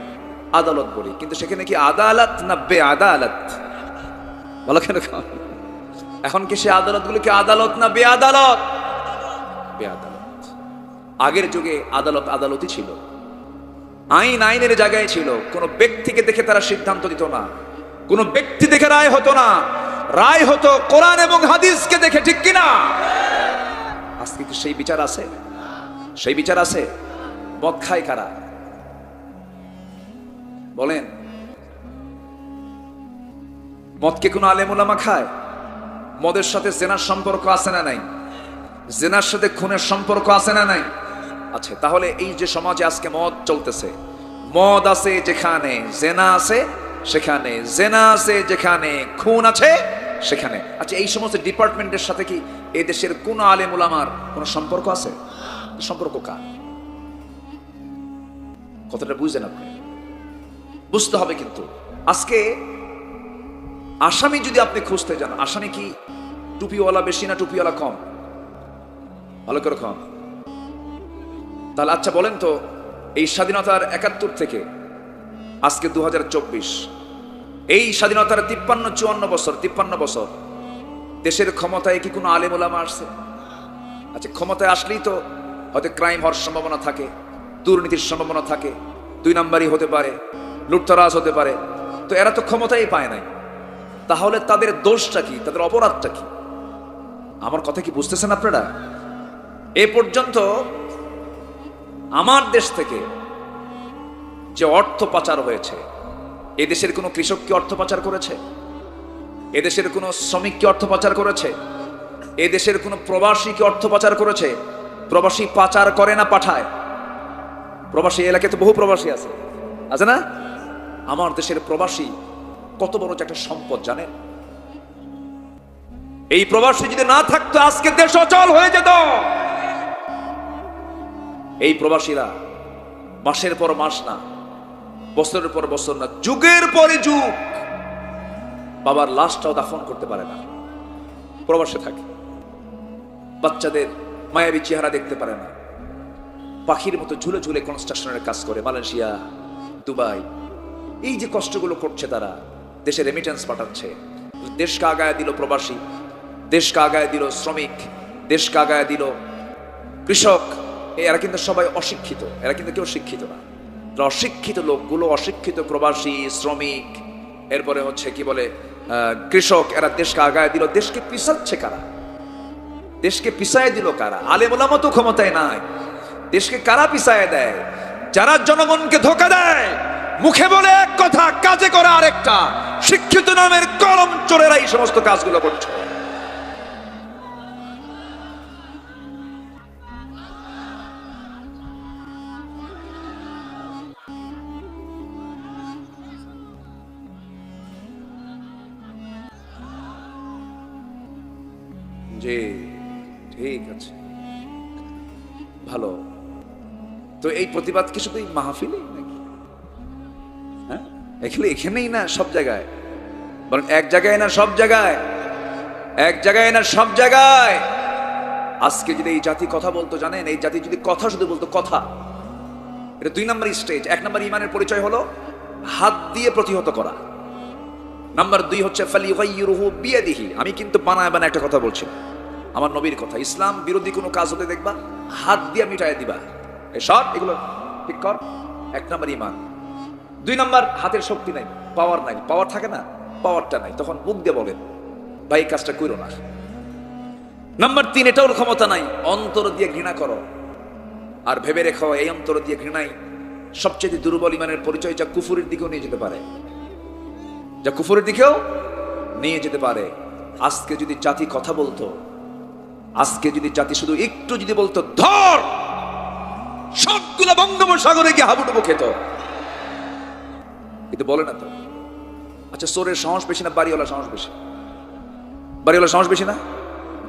আদালত বলি। কিন্তু সেখানে কি আদালত না বে আদালত? বলো কেন? এখন কি সে আদালত গুলো কি আদালত না বে আদালত? বে আদালত। আগের যুগে আদালত আদালতই ছিল, আইন আইনের জায়গায় ছিল। কোন ব্যক্তিকে দেখে তারা সিদ্ধান্ত দিত না, কোন ব্যক্তি দেখে রায় হতো না। রায় হতো কোরআন এবং হাদিসকে দেখে, ঠিক কিনা? আজকে কি সেই বিচার আছে? সেই বিচার আছে? মদ খায় কারা বলেন? মদকে কোন আলেম ওলামা খায়? মদের সাথে জেনার সম্পর্ক আছে না নাই? জেনার সাথে খুনের সম্পর্ক আছে না নাই? আছে। তাহলে এই যে সমাজে আজকে মদ চলতেছে, মদ আছে যেখানে জেনা আছে সেখানে, জেনা আছে যেখানে খুন আছে সেখানে। আচ্ছা, এই সমস্ত ডিপার্টমেন্টের সাথে কি এই দেশের কোন আলেম উলামার কোন সম্পর্ক আছে? সম্পর্ক কার? কথাটা বুঝছেন আপনি? বুঝতে হবে। কিন্তু আজকে আসামি যদি আপনি খুঁজতে যান, আসামি কি টুপিওয়ালা বেশি না টুপিওয়ালা কম? ভালো করে কম। তাহলে আচ্ছা বলেন তো, এই স্বাধীনতার 71 থেকে আজকে 2024, এই স্বাধীনতার 53-54 বছর, 53 বছর দেশের ক্ষমতায় কি কোনো আলেম ওলামা আসছে? আচ্ছা, ক্ষমতায় আসলেই তো হয়তো ক্রাইম হওয়ার সম্ভাবনা থাকে, দুর্নীতির সম্ভাবনা থাকে, 2 নাম্বারই হতে পারে, লুটতরাজ হতে পারে। তো এরা তো ক্ষমতাই পায় নাই। তাহলে তাদের দোষটা কি? তাদের অপরাধটা কি? আমার কথা কি বুঝতেছেন আপনারা? এ পর্যন্ত আমার দেশ থেকে যে অর্থ পাচার হয়েছে, এদেশের কোনো কৃষক কি অর্থ পাচার করেছে? এদেশের কোনো শ্রমিক কি অর্থ পাচার করেছে? এদেশের কোনো প্রবাসী কি অর্থ পাচার করেছে? প্রবাসী পাচার করে না পাঠায়? প্রবাসী এলাকায় তো বহু প্রবাসী আছে, আছে না? আমার দেশের প্রবাসী কত বড় একটা সম্পদ জানেন? এই প্রবাসী যদি না থাকতো আজকে দেশ অচল হয়ে যেত। এই প্রবাসীরা মাসের পর মাস না, বছরের পর বছর না, যুগের পরে যুগ বাবার লাশটাও দাফন করতে পারে না, প্রবাসে থাকে। বাচ্চাদের মায়াবী চেহারা দেখতে পারে না, পাখির মতো ঝুলে ঝুলে কনস্ট্রাকশনের কাজ করে মালয়েশিয়া, দুবাই। এই যে কষ্টগুলো করছে তারা, দেশে রেমিটেন্স পাঠাচ্ছে, দেশকে আগায় দিল প্রবাসী, দেশকে আগায় দিল শ্রমিক, দেশকে আগায় দিল কৃষক। এরা কিন্তু সবাই অশিক্ষিত, এরা কিন্তু কেউ শিক্ষিত না। অশিক্ষিত লোকগুলো, অশিক্ষিত প্রবাসী, শ্রমিক, এরপরে হচ্ছে কি বলে কৃষক, এরা দেশকে আগায় দিল। দেশকে পিছাচ্ছে কারা? দেশকে পিছায় দিল কারা? আলেম ওলামা তো ক্ষমতায় নাই, দেশকে কারা পিছায় দেয়? যারা জনগণকে ধোঁকা দেয়, মুখে বলে এক কথা, কাজে করে আরেকটা। শিক্ষিত নামের কলম চোরেরা এই সমস্ত কাজগুলো করছে। জি, ঠিক আছে, ভালো। তো এই প্রতিবাদ কি শুধু মাহফিলেই নাকি? হ্যাঁ, এখানেই না, সব জায়গায়? বরং এক জায়গায় না সব জায়গায়? এক জায়গায় না সব জায়গায়? আজকে যদি এই জাতি কথা বলতো, জানেন, এই জাতি যদি কথা শুধু বলতো, কথা, এটা 2 নম্বর স্টেজ। 1 নম্বর ইমানের পরিচয় হলো হাত দিয়ে প্রতিহত করা। নাম্বার 2 হচ্ছে ফালিগাইয়িরুহু বিয়াদিহি। আমি কিন্তু বানায় বানায় একটা কথা বলছি, আমার নবীর কথা। ইসলাম বিরোধী কোনো কাজ হতে দেখবা, হাত দিয়ে মিটায় দিবা, এসব এগুলো ঠিক কর। 1 নম্বর ইমান। 2 নম্বর, হাতের শক্তি নাই, পাওয়ার নাই। পাওয়ার থাকে না, পাওয়ারটা নাই, তখন মুখ দিয়ে বলেন ভাই কাজটা করো না। নাম্বার 3, এটাও ক্ষমতা নাই, অন্তর দিয়ে ঘৃণা করো। আর ভেবে রেখো, এই অন্তর দিয়ে ঘৃণাই সবচেয়ে দুর্বল ইমানের পরিচয়, যা কুফুরের দিকেও নিয়ে যেতে পারে, যা কুফরের দিকেও নিয়ে যেতে পারে। আজকে যদি জাতি কথা বলতো, আজকে যদি জাতি শুধু একটু যদি বলতো, ধর, সবগুলো বঙ্গোপসাগরে গিয়ে হাবুডুবু খেত, কিন্তু বলে না তো। আচ্ছা, চোরের সাহস বেশি না বাড়িওয়ালা সাহস বেশি? বাড়িওয়ালা সাহস বেশি না?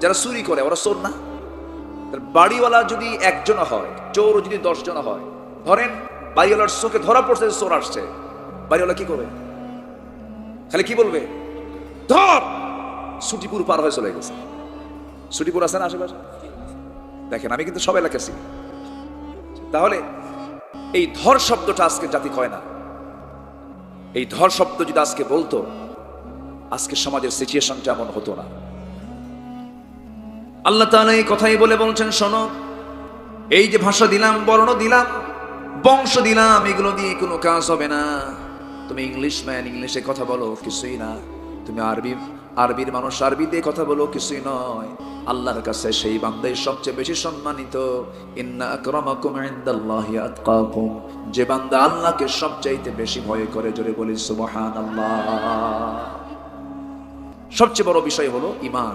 যারা চুরি করে ওরা চোর না? বাড়িওয়ালা যদি 1 জন হয়, চোর যদি 10 জন হয়, ধরেন বাড়িওয়ালার চোখে ধরা পড়ছে চোর আসছে, বাড়িওয়ালা কি করবে? খালি কি বলবে? ধর। ছুটিপুর পার হয়ে চলে গেছে। ছুটিপুর আছে না আশেপাশে? দেখেন, আমি কিন্তু সব এলাকা চিনি। তাহলে এই ধর শব্দটা আজকে জাতি কয় না। এই ধর শব্দ যদি আজকে বলতো, আজকে সমাজের সিচুয়েশনটা এমন হতো না। আল্লাহ তাআলা এই কথাই বলে বলছেন, শোনো, এই যে ভাষা দিলাম, বর্ণ দিলাম, বংশ দিলাম, এগুলো দিয়ে কোনো কাজ হবে না। তুমি ইংলিশম্যান, ইংলিশে কথা বলো, কিছুই না। তুমি আরবির মানুষ, আরবি দিয়ে কথা বলো, কিছুই নয়। আল্লাহর কাছে সেই বান্দাই সবচেয়ে বেশি সম্মানিত। ইন্না আকরামাকুম ইনদাল্লাহি আতকাকুম। যে বান্দা আল্লাহকে সবচাইতে বেশি ভয় করে, জোরে বলি সুবহানাল্লাহ। সবচেয়ে বড় বিষয় হলো ঈমান,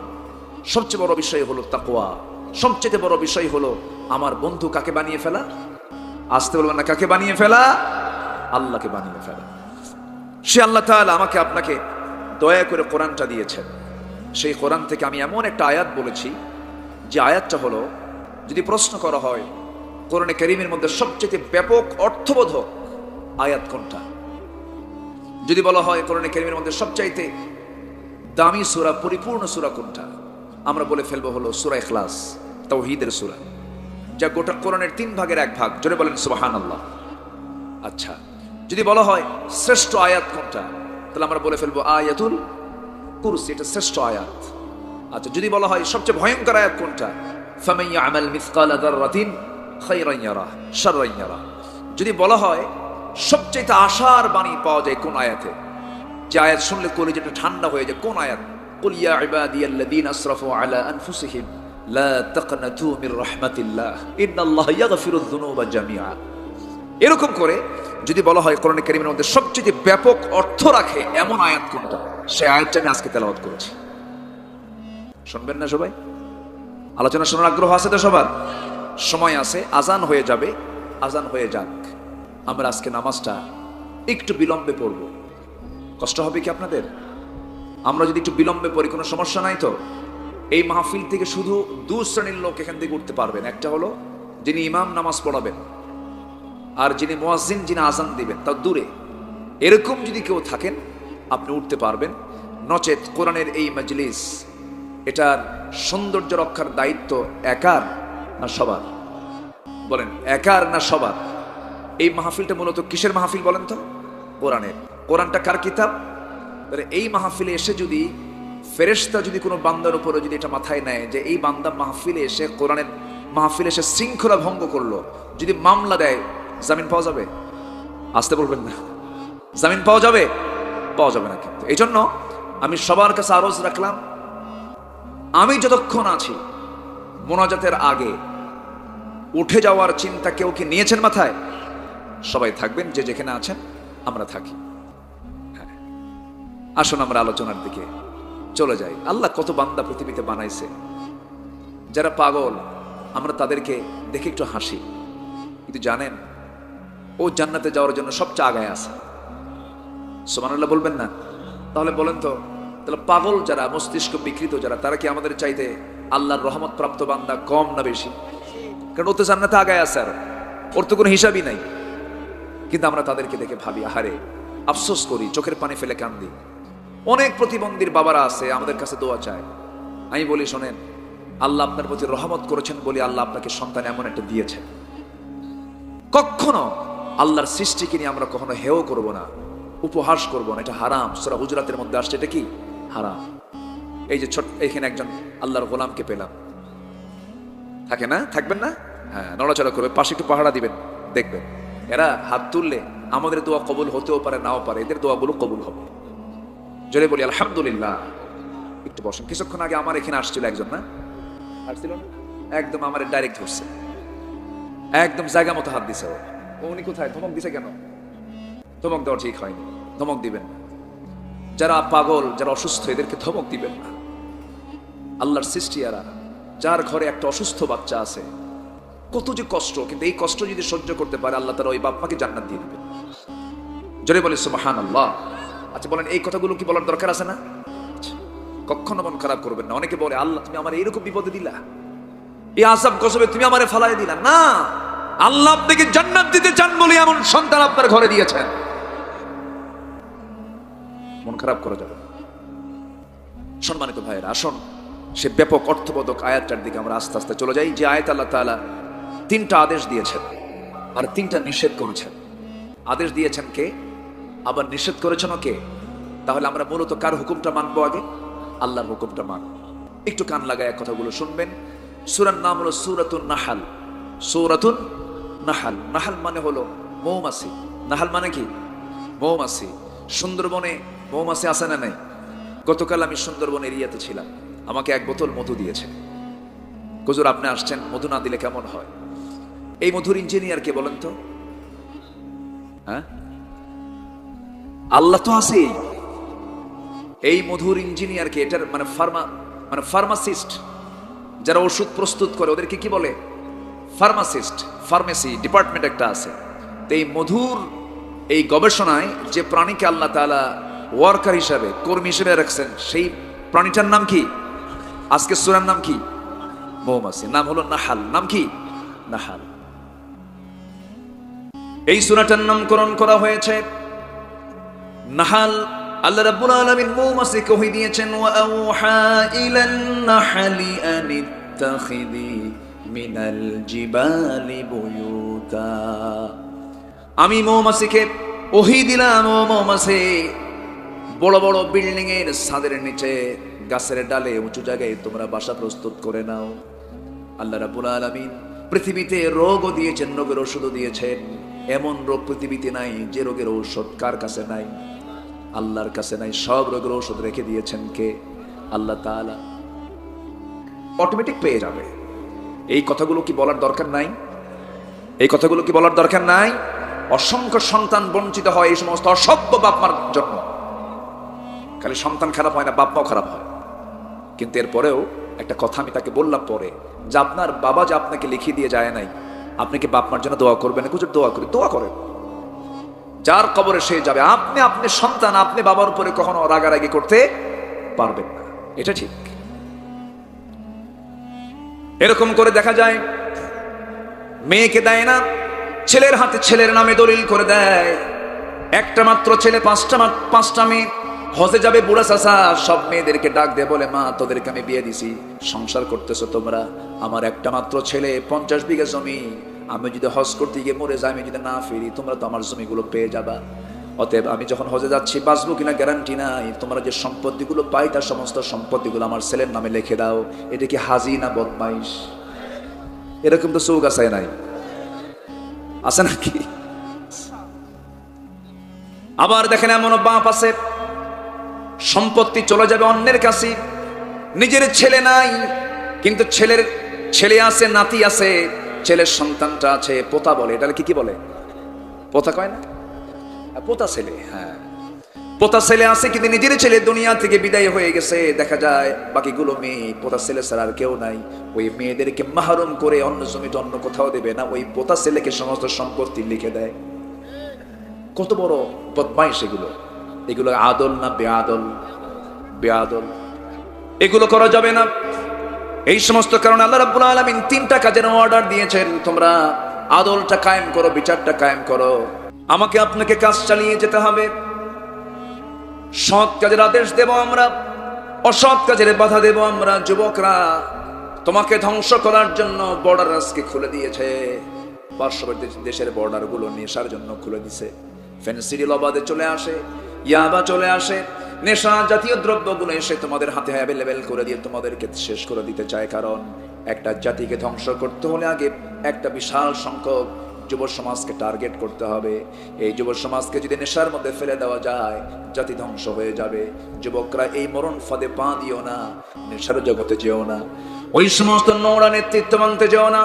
সবচেয়ে বড় বিষয় হলো তাকওয়া, সবচেয়ে বড় বিষয় হলো আমার বন্ধু কাকে বানিয়ে ফেলা? আসতে বলবেন না, কাকে বানিয়ে ফেলা? আল্লাহকে বানিয়ে ফেলা। সে আল্লাহ তাআলা আমাকে আপনাকে দয়া করে কোরআনটা দিয়েছেন। সেই কোরআন থেকে আমি এমন একটা আয়াত বলেছি, যে আয়াতটা হলো, যদি প্রশ্ন করা হয় কোরআনে কারীমের মধ্যে সবচেয়ে ব্যাপক অর্থবোধক আয়াত কোনটা, যদি বলা হয় কোরআনে কারীমের মধ্যে সবচাইতে দামি সূরা, পরিপূর্ণ সূরা কোনটা, আমরা বলে ফেলবো হলো সূরা ইখলাস, তাওহীদের সূরা, যা গোটা কোরআনের 3 ভাগের 1 ভাগ। জোরে বলেন সুবহানাল্লাহ। আচ্ছা, যদি বলা হয় শ্রেষ্ঠ আয়াত কোনটা, তাহলে আমরা বলে ফেলবো আয়াতুল কুরসি, এটা শ্রেষ্ঠ আয়াত। আচ্ছা, যদি বলা হয় সবচেয়ে ভয়ঙ্কর আয়াত কোনটা, ফামান ইয়ামাল মিসকালা যাররাতিন খায়রান ইয়ারা শাররান ইয়ারা। যদি বলা হয় সবচেয়ে আশার বাণী পাওয়া যায় কোন আয়াতে, যে আয়াত শুনলে কলিজাটা ঠান্ডা হয়ে যায়, কোন আয়াত? কুল ইয়া ইবাদিয়াল্লাযীনা আসরাফু আলা আনফুসিহিম লা তাকনাতু মির রাহমাতিল্লাহ ইন্নাল্লাহা ইয়াগফিরুয যুনুবা জামিআ। এরকম করে যদি বলা হয় কোরআন কারীমের মধ্যে সবচেয়ে ব্যাপক অর্থ রাখে এমন আয়াত কোনটা, সেই আয়াতটা আমি আজকে তেলাওয়াত করেছি। শুনবেন না সবাই? আলোচনা শোনার আগ্রহ আছে তো সবার? সময় আছে, আজান হয়ে যাবে, আজান হয়ে যাক। আমরা আজকে নামাজটা একটু বিলম্বে পড়ব। কষ্ট হবে কি আপনাদের? আমরা যদি একটু বিলম্বে পড়ি কোনো সমস্যা নাই তো? এই মাহফিল থেকে শুধু দু শ্রেণীর লোক এখান থেকে উঠতে পারবেন। একটা হলো যিনি ইমাম নামাজ পড়াবেন, আর যিনি মুয়াজ্জিন, যিনি আজান দিবেন, তাও দূরে। এরকম যদি কেউ থাকেন আপনি উঠতে পারবেন। নচেত কোরআনের এই মজলিস, এটার সৌন্দর্য রক্ষার দায়িত্ব একার না সবার? বলেন, একার না সবার? এই মাহফিলটা মূলত কিসের মাহফিল বলেন তো? কোরআনের। কোরআনটা কার কিতাব? এই মাহফিলে এসে যদি ফেরেশতা যদি কোনো বান্দার উপরে যদি এটা মাথায় নেয় যে এই বান্দা মাহফিলে এসে, কোরআনের মাহফিলে এসে শৃঙ্খলা ভঙ্গ করলো, যদি মামলা দেয়, জামিন পাওয়া যাবে? আসতে বলবেন না। জামিন পাওয়া যাবে? পাওয়া যাবে না। কিন্তু এই জন্য আমি সবার কাছে আরজ রাখলাম, আমি যতক্ষণ আছি মোনাজাতের আগে উঠে যাওয়ার চিন্তা কেউ কি নিয়েছেন মাথায়? সবাই থাকবেন, যে যেখানে আছেন আমরা থাকি। হ্যাঁ, আসুন আমরা আলোচনার দিকে চলে যাই। আল্লাহ কত বান্দা পৃথিবীতে বানাইছে, যারা পাগল, আমরা তাদেরকে দেখে একটু হাসি। কিন্তু জানেন, ও জান্নাতে যাওয়ার জন্য সবচেয়ে আগায় আছে। সুবহানাল্লাহ বলবেন না? তাহলে বলেন তো, তাহলে পাগল যারা, মস্তিষ্ক বিকৃত যারা, তারা কি আমাদের চাইতে আল্লাহর রহমত প্রাপ্ত বান্দা কম না বেশি? কারণ ও তো জান্নাতে আগায় আছে, আর ওর তো কোনো হিসাবই নাই। কিন্তু আমরা তাদেরকে দেখে ভাবি, আহারে, আফসোস করি, চোখের পানি ফেলে কান্দি। অনেক প্রতিবন্ধীর বাবারা আছে, আমাদের কাছে দোয়া চায়। আমি বলি, শোনেন, আল্লাহ আপনার প্রতি রহমত করেছেন বলে আল্লাহ আপনাকে সন্তান এমন একটা দিয়েছেন। কখনো আল্লাহর সৃষ্টিকে নিয়ে আমরা কখনো হেয় করব না, উপহাস করব না। এটা হারাম। সূরা হুজুরাতের মধ্যে আসছে, এটা কি হারাম। এই যে ছোট, এখানে একজন আল্লাহর গোলামকে পেলাম, থাকে না? থাকবেন না? হ্যাঁ, নড়াচড়া করবে, পাশে একটু পাহারা দিবেন, দেখবেন এরা হাত তুললে আমাদের দোয়া কবুল হতেও পারে, নাও পারে, এদের দোয়াগুলো কবুল হবে। জোরে বলি আলহামদুলিল্লাহ। একটু বসেন। কিছুক্ষণ আগে আমার এখানে আসছিল একজন, না আসছিল না? একদম আমার ডাইরেক্ট ধরছে, একদম জায়গা মতো হাত দিছে। উনি কোথায়? ধমক দিছে কেন? ধমক দেওয়া ঠিক হয়নি, ধমক দিবেন না। যারা পাগল, যারা অসুস্থ, এদেরকে ধমক দিবেন না। আল্লাহর সৃষ্টি এরা, যার ঘরে একটা অসুস্থ বাচ্চা আছে, কত যে কষ্ট, কিন্তু এই কষ্ট যদি সহ্য করতে পারে, আল্লাহ তাআলা ওই বাপ মাকে জান্নাত দিয়ে দিবেন। জোরে বলি সুবহানাল্লাহ। আচ্ছা বলেন, এই কথাগুলো কি বলার দরকার আছে না? কখনো মন খারাপ করবেন না। অনেকে বলে, আল্লাহ তুমি আমার এইরকম বিপদে দিলা, এই আযাব গজবে তুমি আমারে ফালাই দিলা। না, আল্লাহ আপনাকে জান্নাত দিতে চান বলে এমন সন্তান আপনার ঘরে দিয়েছেন। মন খারাপ করা যাবে না। সম্মানিত ভাইয়েরা, আসুন সে ব্যাপক অর্থবোধক আয়াতটার দিকে আমরা আস্তে আস্তে চলে যাই। যে আয়াত আল্লাহ তাআলা 3টা আদেশ দিয়েছেন আর 3টা নিষেধ করেছেন। আদেশ দিয়েছেন কে, আবার নিষেধ করেছেন কে? তাহলে আমরা মূলত কার হুকুমটা মানবো? আগে আল্লাহর হুকুমটা মানব। একটু কান লাগায় কথাগুলো শুনবেন। সূরার নাম হলো সূরাতুন নাহাল। সূরাতুন নাহাল। নাহাল মানে হলো মৌমাছি। নাহাল মানে কি? মৌমাছি। সুন্দরবনে মৌমাছি আছে না নাই? গতকাল আমি সুন্দরবন এরিয়াতে ছিলাম, আমাকে 1 বোতল মধু দিয়েছে। হুজুর আপনি আসছেন, মধু না দিলে কেমন হয়? এই মধুর ইঞ্জিনিয়ার কে বলেন তো? হ্যাঁ, আল্লাহ তো আছে। এই মধুর ইঞ্জিনিয়ার কে? এটার মানে ফার্মাসিস্ট, যারা ওষুধ প্রস্তুত করে ওদেরকে কি বলে? ফার্মাসিস্ট। ফার্মেসি ডিপার্টমেন্ট একটা আছে। তো এই মধুর এই গবেষণায় যে প্রাণীকে আল্লাহ তাআলা ওয়ার্কার হিসাবে, কর্মী হিসেবে রাখছেন, সেই প্রাণীটার নাম কি? আজকে সূরার নাম কি? মৌমাছি। নাম হলো নাহাল। নাম কি? নাহাল। এই সূরাটার নামকরণ করা হয়েছে নাহাল। আল্লাহ রাব্বুল আলামিন মৌমাছিকে ওহী দিয়েছেন, ওয়া আওহা ইলান নাহলি আনিত্তাখিযি মিনাল জিবালি বুয়ুতা। আমি মৌমাছিকে ওহী দিলাম, ও মৌমাছি, বড় বড় বিল্ডিং এর ছাদের নিচে, গাছের ডালে, উঁচু জায়গায় তোমরা বাসা প্রস্তুত করে নাও। আল্লাহ রাব্বুল আলামিন পৃথিবীতে রোগও দিয়েছেন, রোগের ওষুধও দিয়েছেন। এমন রোগ পৃথিবীতে নাই যে রোগের ঔষধ কার কাছে নাই? আল্লাহর কাছে নাই। সব রোগের ঔষধ রেখে দিয়েছেন কে? আল্লাহ তাআলা। অটোমেটিক পেয়ে যাবে। এই কথাগুলো কি বলার দরকার নাই? এই কথাগুলো কি বলার দরকার নাই? অসংখ্য সন্তান বঞ্চিত হয় এই সমস্ত অসভ্য বাপ মার জন্য। খালি সন্তান খারাপ হয় না, বাপ মাও খারাপ হয়। কিন্তু এরপরেও একটা কথা আমি তাকে বললাম পরে, যে আপনার বাবা যে আপনাকে লিখিয়ে দিয়ে যায় নাই, আপনি কি বাপ মার জন্য দোয়া করবেন? হুজুর দোয়া করি। দোয়া করেন, যার কবরে সে যাবে। আপনি আপনি সন্তান, আপনি বাবার উপরে কখনো রাগারাগি করতে পারবেন না, এটা ঠিক। এরকম করে দেখা যায় মেয়েকে দেয় না, ছেলের হাতে ছেলের নামে দলিল করে দেয়। একটা মাত্র ছেলে, পাঁচটা মেয়ে। হজে যাবে বুড়া চাচা, সব মেয়েদেরকে ডাক দিয়ে বলে, মা তোদেরকে আমি বিয়ে দিছি, সংসার করতেছো তোমরা। আমার একটা মাত্র ছেলে, 50 বিঘা জমি। আমি যদি হজ করতে গিয়ে মরে যাই, আমি যদি না ফিরি, তোমরা তো আমার জমিগুলো পেয়ে যাবা। অতএব আমি যখন হজে যাচ্ছি, বাঁচবো কিনা গ্যারান্টি নাই। তোমরা যে সম্পত্তিগুলো পাই, তার সমস্ত সম্পত্তিগুলো আমার ছেলের নামে লিখে দাও। এটা কি হাজি না বদমাইশ? এরকম তো চৌক আছে নাই, আছে নাকি? আবার দেখেন এমন বাপ আছে, সম্পত্তি চলে যাবে অন্যের কাছে, নিজের ছেলে নাই, কিন্তু ছেলের ছেলে আছে, নাতি আছে, ছেলের সন্তানটা আছে, পোতা বলে। এটা কি বলে? পোতা কয় না? পোতা ছেলে। হ্যাঁ, পোতা ছেলে আছে, কিন্তু নিজের ছেলে দুনিয়া থেকে বিদায় হয়ে গেছে। দেখা যায় বাকিগুলো মেয়ে, পোতা ছেলে ছাড়া আর কেউ নাই। ওই মেয়েদেরকে মাহরুম করে অন্য জমিতে অন্য কোথাও দেবে না, ওই পোতা ছেলেকে সমস্ত সম্পত্তি লিখে দেয়। কত বড় বদমাইশ এগুলো! এগুলো আদল না বেআদল? বেআদল। এগুলো করা যাবে না। এই সমস্ত কারণে আল্লাহ রাব্বুল আলামিন 3টা কাজের অর্ডার দিয়েছেন, তোমরা আদলটা কায়েম করো, বিচারটা কায়েম করো। আমাকে আপনাকে কাজ চালিয়ে যেতে হবে। সৎ কাজের আদেশ দেব আমরা, অসৎ কাজের বাধা দেব আমরা। যুবকরা, তোমাকে ধ্বংস করার জন্য বর্ডার আজকে খুলে দিয়েছে। পার্শ্ববর্তী দেশের বর্ডার গুলো নেশার জন্য খুলে দিছে। ফেন্সিডিল অবাধে চলে আসে, ইয়াবা চলে আসে, নেশা জাতীয় দ্রব্যগুলো এসে তোমাদের হাতে অ্যাভেলেবেল করে দিয়ে তোমাদেরকে শেষ করে দিতে চায়। কারণ একটা জাতিকে ধ্বংস করতে হলে আগে একটা বিশাল সংখ্যক যুব সমাজকে টার্গেট করতে হবে। এই যুব সমাজকে যদি নেশার মধ্যে ফেলে দেওয়া যায়, জাতি ধ্বংস হয়ে যাবে। যুবকরা, এই মরণ ফাঁদে পা দিও না, নেশার জগতে যেও না, ওই সমস্ত নোংরা নেতৃত্ব মানতে যেও না।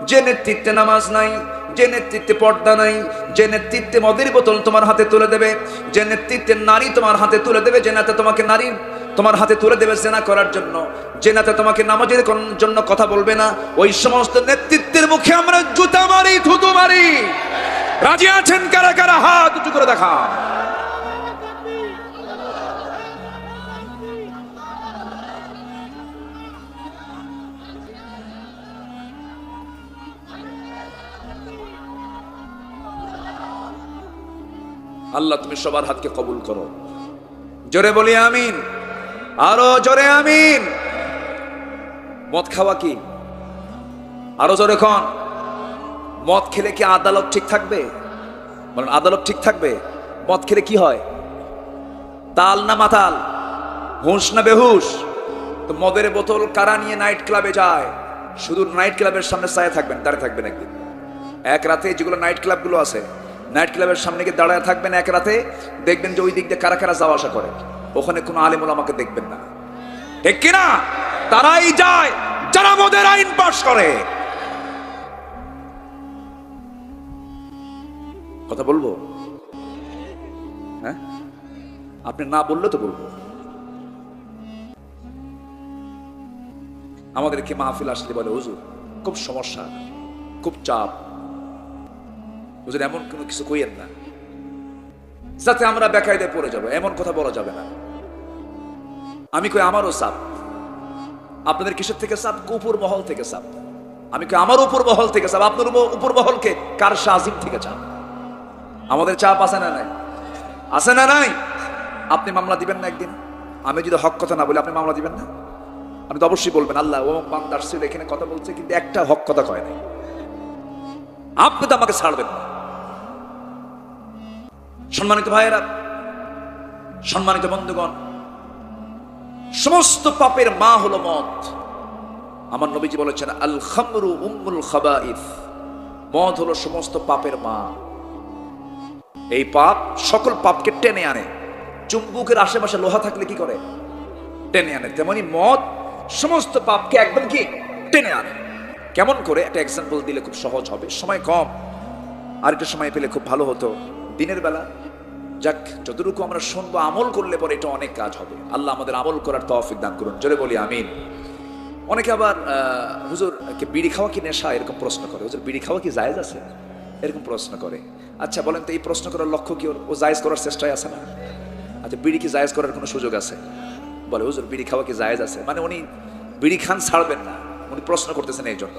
যে নেতৃত্বে নামাজ নাই, যে নেতৃত্বে পর্দা নাই, যে নেতৃত্বে মদের বোতল তোমার হাতে তুলে দেবে, যে নেতৃত্বে নারী তোমার হাতে তুলে দেবে, যে নেতা তোমাকে নারী তোমার হাতে তুলে দেবে জেনা করার জন্য, যে নেতা তোমাকে নামাজের জন্য কথা বলবে না, ওই সমস্ত নেতৃত্বের মুখে আমরা জুতা মারি, থুতু মারি। রাজি আছেন কারা কারা? হাত উঁচু করে দেখা। আল্লাহ তুমি সবার হাতকে কবুল করো। জোরে বলি আমিন, আরো জোরে আমিন। মদ খাওয়া কি? আরো জোরে খন। মদ খেলে কি আদালত ঠিক থাকবে? বলেন, আদালত ঠিক থাকবে? মদ খেলে কি হয়? তাল না মাতাল, হুঁশ না বেহুশ? তো মদের বোতল কারা নিয়ে নাইট ক্লাবে যায়? শুধু নাইট ক্লাবের সামনে ছায়া থাকবেন, দাঁড়িয়ে থাকবেন। একদিন এক রাতে যেগুলো নাইট ক্লাবগুলো আছে, নাইট ক্লাবের সামনে গিয়ে দাঁড়ায় থাকবেন এক রাতে, দেখবেন যে ওই দিক দিয়ে কারা কারা যাওয়া আসা করে। ওখানে কোনো আলেম ওলামাকে দেখবেন না, ঠিক কিনা? তারাই যায় যারা মদের আইন পাশ করে। কথা বলবো? হ্যাঁ, আপনি না বললে তো বলবো। আমাদেরকে মাহফিল আসলে বলে, হুজুর খুব সমস্যা, খুব চাপ, হুজুর এমন কোনো কিছু কইয়েন না যাতে আমরা বেকায়দায় পড়ে যাবো। এমন কথা বলা যাবে না। আমি কই, আমারও চাপ। আপনাদের কিসের থেকে চাপ? উপর মহল থেকে চাপ। আমি কই, আমার উপর মহল থেকে চাপ। আপনার উপর মহলকে কার শাহিম থেকে চাপ? আমাদের চাপ আছে না নাই? আছে না নাই? আপনি মামলা দিবেন না একদিন? আমি যদি হক কথা না বলি, আপনি মামলা দিবেন না? আপনি তো অবশ্যই বলবেন, আল্লাহ ও বান্দার ছিল এখানে কথা বলছে, কিন্তু একটা হক কথা কয় নাই। আপনি তো আমাকে ছাড়বেন না। সম্মানিত ভাইয়েরা, সম্মানিত বন্ধুগণ, সমস্ত পাপের মা হলো মদ। আমার নবীজি বলেছেন, আল খামরু উম্মুল খাবাইস। মদ হলো সমস্ত পাপের মা। এই পাপ সকল পাপকে টেনে আনে। চুম্বুকের আশেপাশে লোহা থাকলে কি করে? টেনে আনে। তেমনি মদ সমস্ত পাপকে একদম কি টেনে আনে। কেমন করে, একটা এক্সাম্পল দিলে খুব সহজ হবে, সময় কম, আর একটু সময় পেলে খুব ভালো হতো। দিনের বেলা যাক যতটুকু আমরা শুনবো, আমল করলে পরে এটা অনেক কাজ হবে। আল্লাহ আমাদের আমল করার তৌফিক দান করুন, জোরে বলি আমিন। অনেকে আবার হুজুর বিড়ি খাওয়া কি নেশা, এরকম প্রশ্ন করে। হুজুর বিড়ি খাওয়া কি জায়েজ আছে, এরকম প্রশ্ন করে। আচ্ছা বলেন তো, এই প্রশ্ন করার লক্ষ্য কি? ও জায়েজ করার চেষ্টায় আছে না? আচ্ছা বিড়ি কি জায়েজ করার কোনো সুযোগ আছে? বলে হুজুর বিড়ি খাওয়া কি জায়েজ আছে, মানে উনি বিড়ি খান ছাড়বেন না, উনি প্রশ্ন করতেছেন এই জন্য।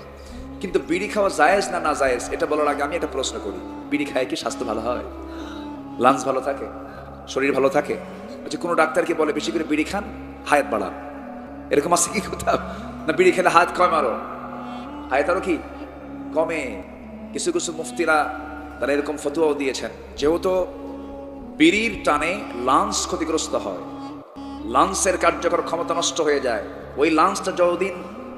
কিন্তু বিড়ি খাওয়া জায়েজ না না জায়েজ এটা বলার আগে আমি একটা প্রশ্ন করি, বিড়ি খায় কি স্বাস্থ্য ভালো হয়, লাঞ্চ ভালো থাকে, শরীর ভালো থাকে? আচ্ছা কোনো ডাক্তার কি বলে বেশি করে বিড়ি খান হায়াত বাড়ান, এরকম আছে কি কোথাও? না বিড়ি খেলে হাত কম, আরো হায়াত আরো কি কমে। কিছু কিছু মুফতিরা তারা এরকম ফতোয়াও দিয়েছেন, যেহেতু বিড়ির টানে লাঞ্চ ক্ষতিগ্রস্ত হয়, লাঞ্চের কার্যকর ক্ষমতা নষ্ট হয়ে যায়, ওই লাঞ্চটা যতদিন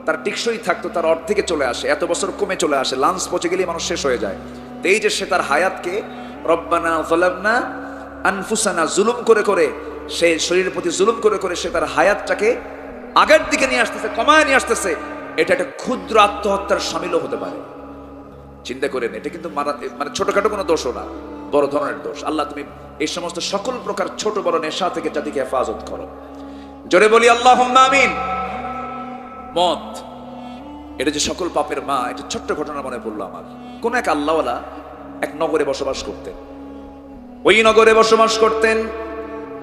তার টিকসই থাকতো তার অর্ধেকে চলে আসে, এত বছর কমে চলে আসে, লাঞ্চ পচে গেলেই মানুষ শেষ হয়ে যায়। তো এই যে সে তার হায়াতকে রব্বানা যালামনা আনফুসানা জুলুম করে করে, সে শরীরের প্রতি জুলুম করে করে সে তার হায়াতটাকে আগের দিকে নিয়ে আসতেছে, কমায় নিয়ে আসতেছে। এটা একটা ক্ষুদ্র আত্মহত্যার শামিলও হতে পারে। চিন্তা করেন, এটা কিন্তু মানে ছোটখাটো কোনো দোষও না, বড় ধরনের দোষ। আল্লাহ তুমি এই সমস্ত সকল প্রকার ছোট বড় নেশা থেকে জাতিকে হেফাজত করো, জোরে বলি আল্লাহুম্মা আমিন। মদ এটা যে সকল পাপের মা, এটা ছোট্ট ঘটনা মনে পড়লো আমার। কোন এক আল্লাহওয়ালা এক নগরে বসবাস করতেন। ওই নগরে বসবাস করতেন,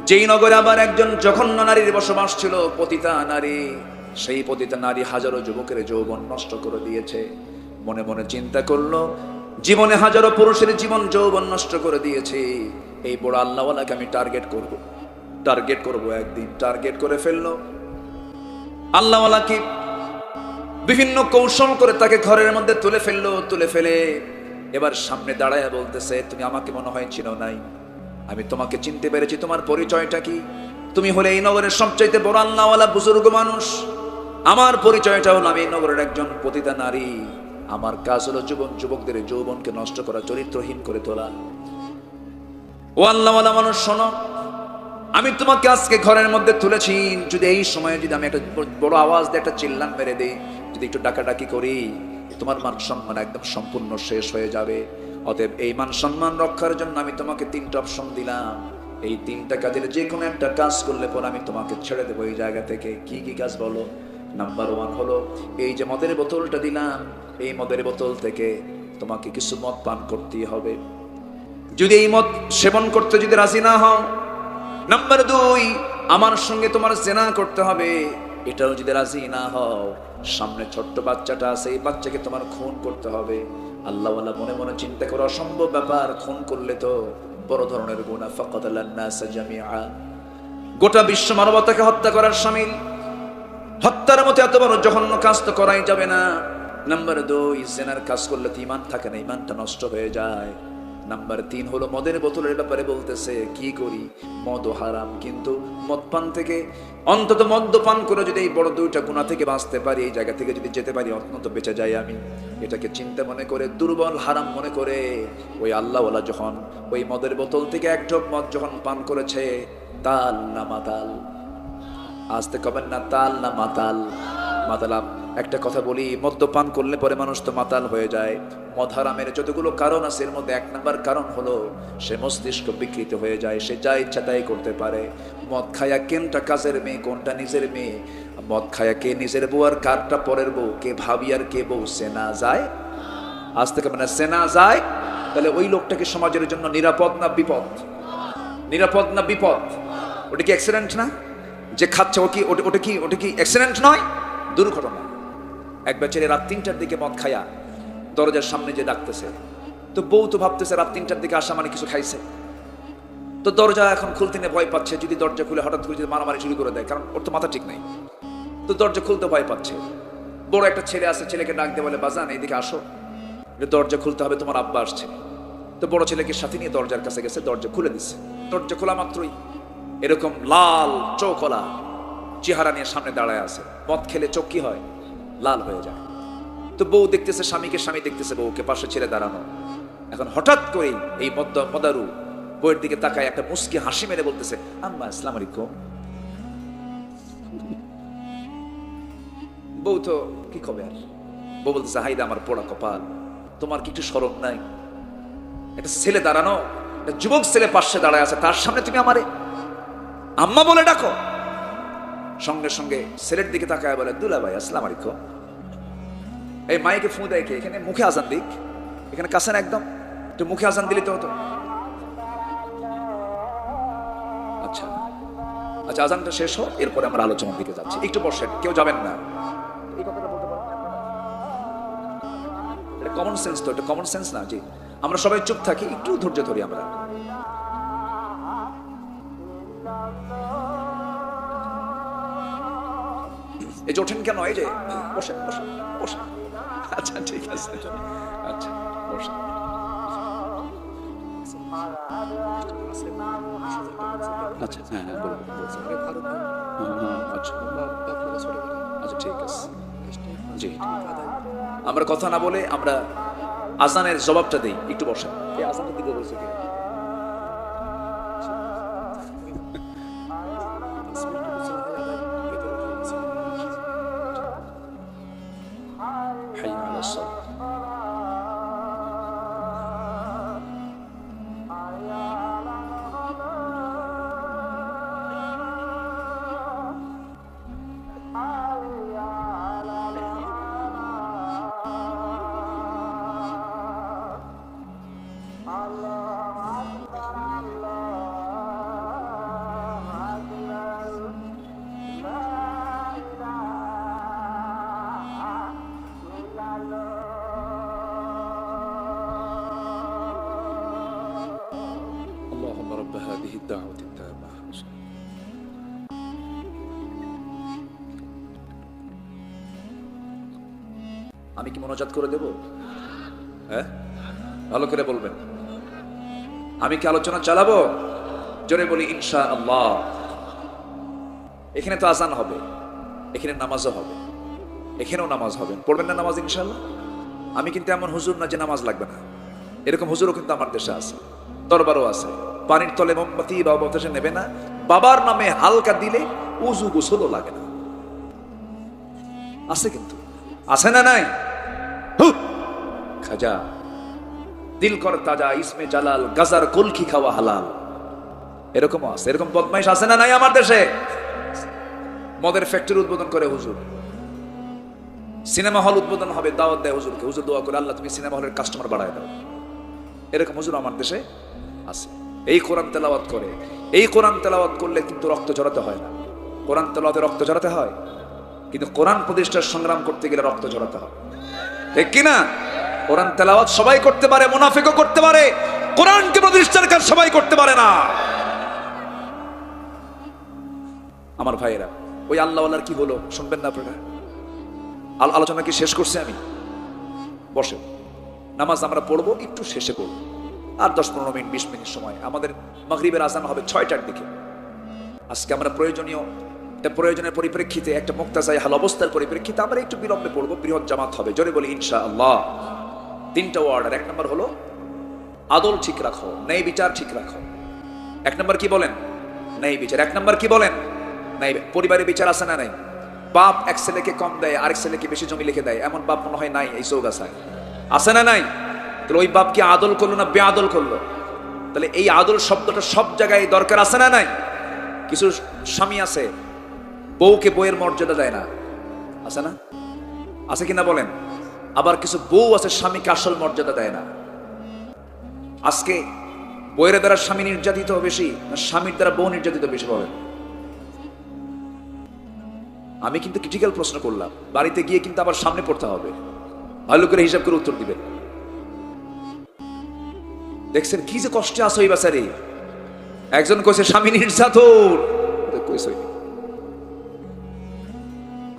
যেই নগরে আবার একজন জঘন্য নারীর বসবাস ছিল, পতিতা নারী। সেই পতিতা নারী হাজারো যুবকের যৌবন নষ্ট করে দিয়েছে। মনে মনে চিন্তা করলো, জীবনে হাজারো পুরুষের জীবন যৌবন নষ্ট করে দিয়েছে, এই বড় আল্লাহওয়ালাকে আমি টার্গেট করব একদিন। টার্গেট করে ফেললো। আল্লাহওয়ালাকে বিভিন্ন কৌশল করে তাকে ঘরের মধ্যে তুলে ফেলে এবার সামনে দাঁড়ায় বলতেছে, তুমি আমাকে মনে হয় চিনো নাই, আমি তোমাকে চিনতে পেরেছি, তোমার পরিচয়টা কি? তুমি হলে এই নগরের সবচাইতে বড় আল্লাহওয়ালা বুজুর্গ মানুষ, আমার পরিচয়টা হলো আমি এই নগরের একজন পতিতা নারী। আমার কাজ হলো যুবকদের যৌবনকে নষ্ট করা, চরিত্রহীন করে তোলা। ও আল্লাহওয়ালা মানুষ শোনো, আমি তোমাকে আজকে ঘরের মধ্যে তুলেছি, যদি এই সময়ে যদি আমি একটা বড় আওয়াজ দিয়ে একটা চিল্লান মেরে দিই, যদি একটু ডাকাডাকি করি, তোমার মান সম্মান একদম সম্পূর্ণ শেষ হয়ে যাবে। অতএব এই মান সম্মান রক্ষার জন্য আমি তোমাকে 3টা অপশন দিলাম। এই 3টা কাজের যে কোনো একটা কাজ করলে পর আমি তোমাকে ছেড়ে দেবো এই জায়গা থেকে। কি কি কাজ বলো? নাম্বার 1 হলো, এই যে মদের বোতলটা দিলাম, এই মদের বোতল থেকে তোমাকে কিছু মদ পান করতেই হবে। যদি এই মদ সেবন করতে যদি রাজি না হও, নাম্বার 2, আমার সঙ্গে তোমার জেনা করতে হবে। এটাও যদি রাজি না হও, সামনে ছোট্ট বাচ্চাটা আছে, এই বাচ্চাকে তোমার খুন করতে হবে। আল্লাহওয়ালা মনে মনে চিন্তা করে, অসম্ভব ব্যাপার, খুন করলে তো বড় ধরনের গুনাহ। ফাকাতালান নাস জামিআ, গোটা বিশ্ব মানবতাকে হত্যা করার শামিল। হত্যার মতো এত বড় জঘন্য কাজ তো করাই যাবে না। নাম্বার 2, জেনার কাজ করলে তো ঈমান থাকে না, ঈমানটা নষ্ট হয়ে যায়। নাম্বার 3 হলো মদের বোতলের ব্যাপারে বলতেছে, কি করি, মদ হারাম, কিন্তু মদ পান থেকে অন্তত মদ্যপান করে যদি এই বড় 2টা গুনাহ থেকে বাঁচতে পারি, এই জায়গা থেকে যদি যেতে পারি, অন্তত বেঁচে যাই আমি। এটাকে চিন্তা মনে করে, দুর্বল হারাম মনে করে, ওই আল্লাহওয়ালা যখন ওই মদের বোতল থেকে এক ঢোক মদ যখন পান করেছে, তাল না মাতাল, আসতে কবেন না, তাল না মাতাল? মাতালাম। একটা কথা বলি, মদ্যপান করলে পরে মানুষ তো মাতাল হয়ে যায়। মদ হারামের যতগুলো কারণ আছে, এর মধ্যে 1 নাম্বার কারণ হলো সে মস্তিষ্ক বিকৃত হয়ে যায়, সে যা ইচ্ছা তাই করতে পারে। মদ খায়া কোনটা কাজের মেয়ে, কোনটা নিজের মেয়ে, মদ খায়া কে নিজের বউ আর কারটা পরের বউ, কে ভাবি আর কে বউ, সে না যায়। আজ থেকে মানে সে না যায়। তাহলে ওই লোকটাকে সমাজের জন্য নিরাপদ না বিপদ? নিরাপদ না বিপদ? ওটা কি অ্যাক্সিডেন্ট না? যে খাচ্ছে ওটা কি অ্যাক্সিডেন্ট নয়, দুর্ঘটনা। এক বেচারে রাত 3টার দিকে মদ খায়া দরজার সামনে যে ডাকতেছে, তো বউ তো ভাবতেছে রাত 3টার দিকে আসা মানে কিছু খাইছে, তো দরজা এখন খুলতে নিয়ে ভয় পাচ্ছে, যদি দরজা খুলে হঠাৎ করে যদি মারামারি শুরু করে দেয়, কারণ ওর তো মাথা ঠিক নাই, তো দরজা খুলতে ভয় পাচ্ছে। বড় একটা ছেলে আছে, ছেলেকে ডাক দিয়ে বলে, বাজান এইদিকে আসো, দরজা খুলতে হবে, তোমার আব্বা আসছে। তো বড় ছেলেকে সাথে নিয়ে দরজার কাছে গেছে, দরজা খুলে দিচ্ছে। দরজা খোলা মাত্রই এরকম লাল চোখলা চেহারা নিয়ে সামনে দাঁড়ায় আছে। মদ খেলে চোখ কি হয়? লাল হয়ে যায়। তো বউ দেখতেছে স্বামীকে, স্বামী দেখতেছে বউকে, পাশে ছেড়ে দাঁড়ানো। এখন হঠাৎ করেই এই মদারু বউয়ের দিকে তাকায় একটা মুস্কি হাসি মেরে বলতেছে, আম্মা আসসালামু আলাইকুম। বউ তো কি কবে আর, বউ বলতেছে হাইদা আমার পোড়া কপাল, তোমার কি একটু শরম নাই? একটা ছেলে দাঁড়ানো, একটা যুবক ছেলে পাশে দাঁড়ায় আছে, তার সামনে তুমি আমারে আম্মা বলে ডাকো। সঙ্গে সঙ্গে ছেলের দিকে তাকায় বলে দুলা ভাই আসসালামু আলাইকুম। এই মাইকে ফু দেয় কে? এখানে মুখে আজান দিক, এখানে কাছে না একদম, তো মুখে আজান দিলে তো হতো। আচ্ছা আচ্ছা, আজানটা শেষ হোক, এরপরে আমরা আলোচনার দিকে যাচ্ছি। একটু বসেন, কেউ যাবেন না। এই কথাটা বলতে পারেন? এটা কমন সেন্স তো, এটা কমন সেন্স না? জি, আমরা সবাই চুপ থাকি, একটু ধৈর্য ধরি আমরা। এই যে ওঠেন কেন? এই যে বসেন বসেন বসেন। আচ্ছা ঠিক আছে, আচ্ছা বসেন। আচ্ছা হ্যাঁ হ্যাঁ বলুন। আচ্ছা আচ্ছা ঠিক আছে। জি, আমরা কথা না বলে আমরা আজানের জবাবটা দেই। একটু বসেন। এই আজানটা দিতে বলছে কি? حي على الصلاة. اللهم رب هذه الدعوة التامة. আমি কি মোনাজাত করে দেব? হ্যাঁ, ভালো করে বলবেন। আমি কি আলোচনা চালাবো? জোরে বলি ইনশাআল্লাহ। এখানে তো আজান হবে, এখানে নামাজও হবে, এখানেও নামাজ হবে। পড়বেন না নামাজ ইনশাআল্লাহ? আমি কিন্তু এমন হুজুর না যে নামাজ লাগবে না, এরকম হুজুরও কিন্তু আমার দেশে আছে, দরবারও আছে। পানির তলে মোমবাতি বা বাতাসে নেবে না, বাবার নামে হালকা দিলে উজু গোসলও লাগে না। আছে কিন্তু, আছে না নাই? খাজা দিল কর তাজা ইসমে জালাল গাজার কলকি খাওয়া হালাল, এরকমও আছে। এরকম বদমাইশ আছে না নাই আমার দেশে? মদের ফ্যাক্টরি উদ্বোধন করে হুজুর, সিনেমা হল উদ্বোধন হবে, দাওয়াত দেয় হুজুরকে, হুজুর দোয়া করে আল্লাহ তুমি সিনেমা হলের কাস্টমার বাড়ায় দাও। এরকম হুজুর আমার দেশে আছে। এই কোরআন তেলাওয়াত করে, এই কোরআন তেলাওয়াত করলে কিন্তু রক্ত ঝরাতে হয় না। কোরআন তেলাওয়াতে রক্ত ঝরাতে হয়, কিন্তু কোরআন প্রতিষ্ঠার সংগ্রাম করতে গেলে রক্ত ঝরাতে হয়, ঠিক কিনা? কোরআন তেলাওয়াত সবাই করতে পারে, মুনাফিকও করতে পারে, কোরআনকে প্রতিষ্ঠার কাজ সবাই করতে পারে না। আমার ভাইয়েরা, ওই আল্লাহওয়ালার কি হলো শুনবেন না আপনারা? আলোচনা কি শেষ করছে? আমি বসে নামাজ আমরা পড়বো, একটু শেষে পড়বো, আর 10-15 মিনিট 20 মিনিট সময়। আমাদের মাগরিবের আজান হবে 6টার দিকে। আজকে আমরা প্রয়োজনের পরিপ্রেক্ষিতে, একটা মুক্তাজাই হাল অবস্থার পরিপ্রেক্ষিতে আমরা একটু বিলম্বে পড়বো। বৃহৎ জামাত হবে, জোরে বলি ইনশাআল্লাহ। 3টা ওয়ার্ডার। 1 নম্বর হলো আদল ঠিক রাখো, ন্যায় বিচার ঠিক রাখো। 1 নম্বর কি বলেন? ন্যায় বিচার। 1 নম্বর কি বলেন? ন্যায়। পরিবারে বিচার আছে না নাই? বাপ এক ছেলেকে কম দেয়, আরেক ছেলেকে বেশি জমি লিখে দেয়, এমন বাপ মনে হয় নাই এই চৌগাছায়? আছে না নাই? তাহলে ওই বাপ কি আদল করলো না বেআদল করলো? তাহলে এই আদল শব্দটা সব জায়গায় দরকার, আছে না নাই? কিছু স্বামী আছে বউকে বইয়ের মর্যাদা দেয় না, আছে না? আছে কিনা বলেন? আবার কিছু বউ আছে স্বামীকে আসল মর্যাদা দেয় না। আজকে বইয়ের দ্বারা স্বামী নির্যাতিত বেশি না স্বামীর দ্বারা বউ নির্যাতিত বেশি? বলেন। আমি কিন্তু ক্রিটিক্যাল প্রশ্ন করলাম, বাড়িতে গিয়ে কিন্তু আবার সামনে পড়তে হবে, ভালো করে হিসাব করে উত্তর দিবেন। দেখছেন কি যে কষ্টে আছে ওই বেচারি। একজন কইছে স্বামী নির্যাতন, কইছে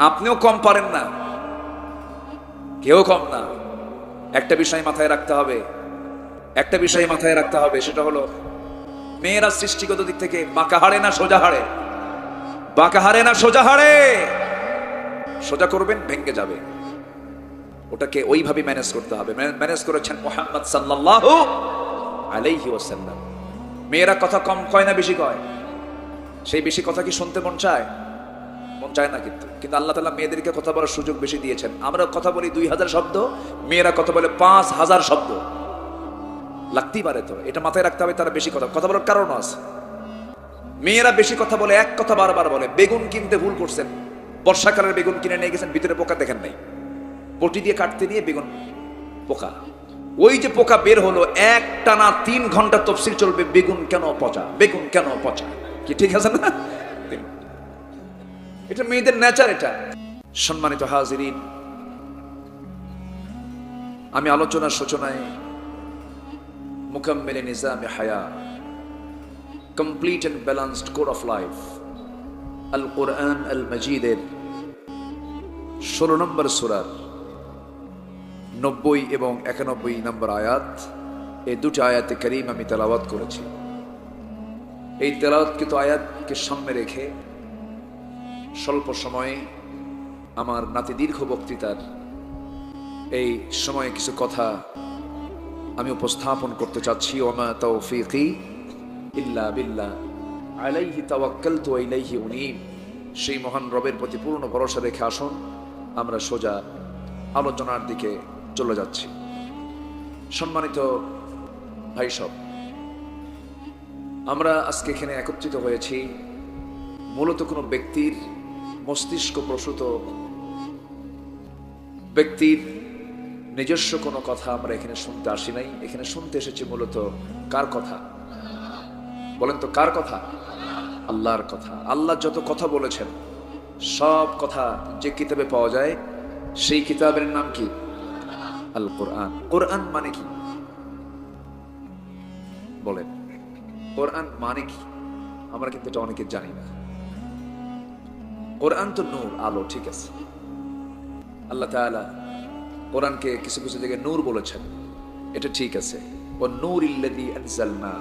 আপনিও কম পারেন না, কেউ কম না। একটা বিষয় মাথায় রাখতে হবে, একটা বিষয় মাথায় রাখতে হবে, সেটা হলো মেয়েরা সৃষ্টিগত দিক থেকে বাঁকা হাড়ে না সোজা হাড়ে? বাঁকা হাড়ে না সোজা হাড়ে? সোজা করবেন ভেঙে যাবে, ওটাকে ওইভাবে ম্যানেজ করতে হবে। ম্যানেজ করেছেন মুহাম্মদ সাল্লাল্লাহু আলাইহি ওয়াসাল্লাম। মেয়েরা কথা কম কয় না বেশি কয়? সেই বেশি কথা কি শুনতে মন চায়? মন চায় না, কিন্তু কিন্তু আল্লাহ তাআলা মেয়েদেরকে কথা বলার সুযোগ বেশি দিয়েছেন। আমরা কথা বলি 2000 শব্দ, মেয়েরা কথা বলে 5000 শব্দ। লাগতেই পারে, তো এটা মাথায় রাখতে হবে। তারা বেশি কথা বলার কারণ আছে। মেয়েরা বেশি কথা বলে, এক কথা বারবার বলে। বেগুন কিনতে ভুল করছেন, বর্ষাকালের বেগুন কিনে নিয়ে গেছেন, ভিতরে পোকা দেখেন নাই, বটি দিয়ে কাটতে নিয়ে বেগুন পোকা। ওই যে পোকা বের হলো, একটানা 3 ঘন্টা তাফসীর চলবে, বেগুন কেন পচা, বেগুন কেন পচা। কি ঠিক আছে না? এটা মেয়েদের নেচার। এটা সম্মানিত হাজিরিন, আমি আলোচনার সূচনায় মুকাম্মিল নিজামে হায়া, complete and balanced code of life, আল কোরআন আল মজিদের 16 নম্বর সূরার 90 এবং 91 নম্বর আয়াত, এই দুটি আয়াতে কারীম আমি তেলাওয়াত করেছি। এই তেলাওয়াতকৃত আয়াতকে সামনে রেখে স্বল্প সময়ে আমার নাতি দীর্ঘ বক্তৃতার এই সময়ে কিছু কথা আমি উপস্থাপন করতে চাচ্ছি। ওমা তাওফীকি ইল্লা বিল্লাহ আলাইহি তাওয়াক্কালতু ওয়া ইলাইহি উনীব। সেই মহান রবের প্রতি পূর্ণ ভরসা রেখে আসুন আমরা সোজা আলোচনার দিকে চলে যাচ্ছি। সম্মানিত ভাই সব, আমরা আজকে এখানে একত্রিত হয়েছি মূলত কোনো ব্যক্তির মস্তিষ্ক প্রসূত ব্যক্তির নিজস্ব কোনো কথা আমরা এখানে শুনতে আসি নাই। এখানে শুনতে এসেছি মূলত কার কথা? বলেন তো, কার কথা? আল্লাহর কথা। আল্লাহ যত কথা বলেছেন সব কথা যে কিতাবে পাওয়া যায়, সেই কিতাবের নাম কি? আল কোরআন। কোরআন মানে কি বলেন? কোরআন মানে কি? আমরা কিন্তু এটা অনেকে জানি না। কোরআন তো নূর, আলো, ঠিক আছে। আল্লাহ তাআলা কোরআনকে কিছু কিছু জায়গায় নূর বলেছেন, এটা ঠিক আছে। ওয়া নূরিল্লাযী আনজালনা।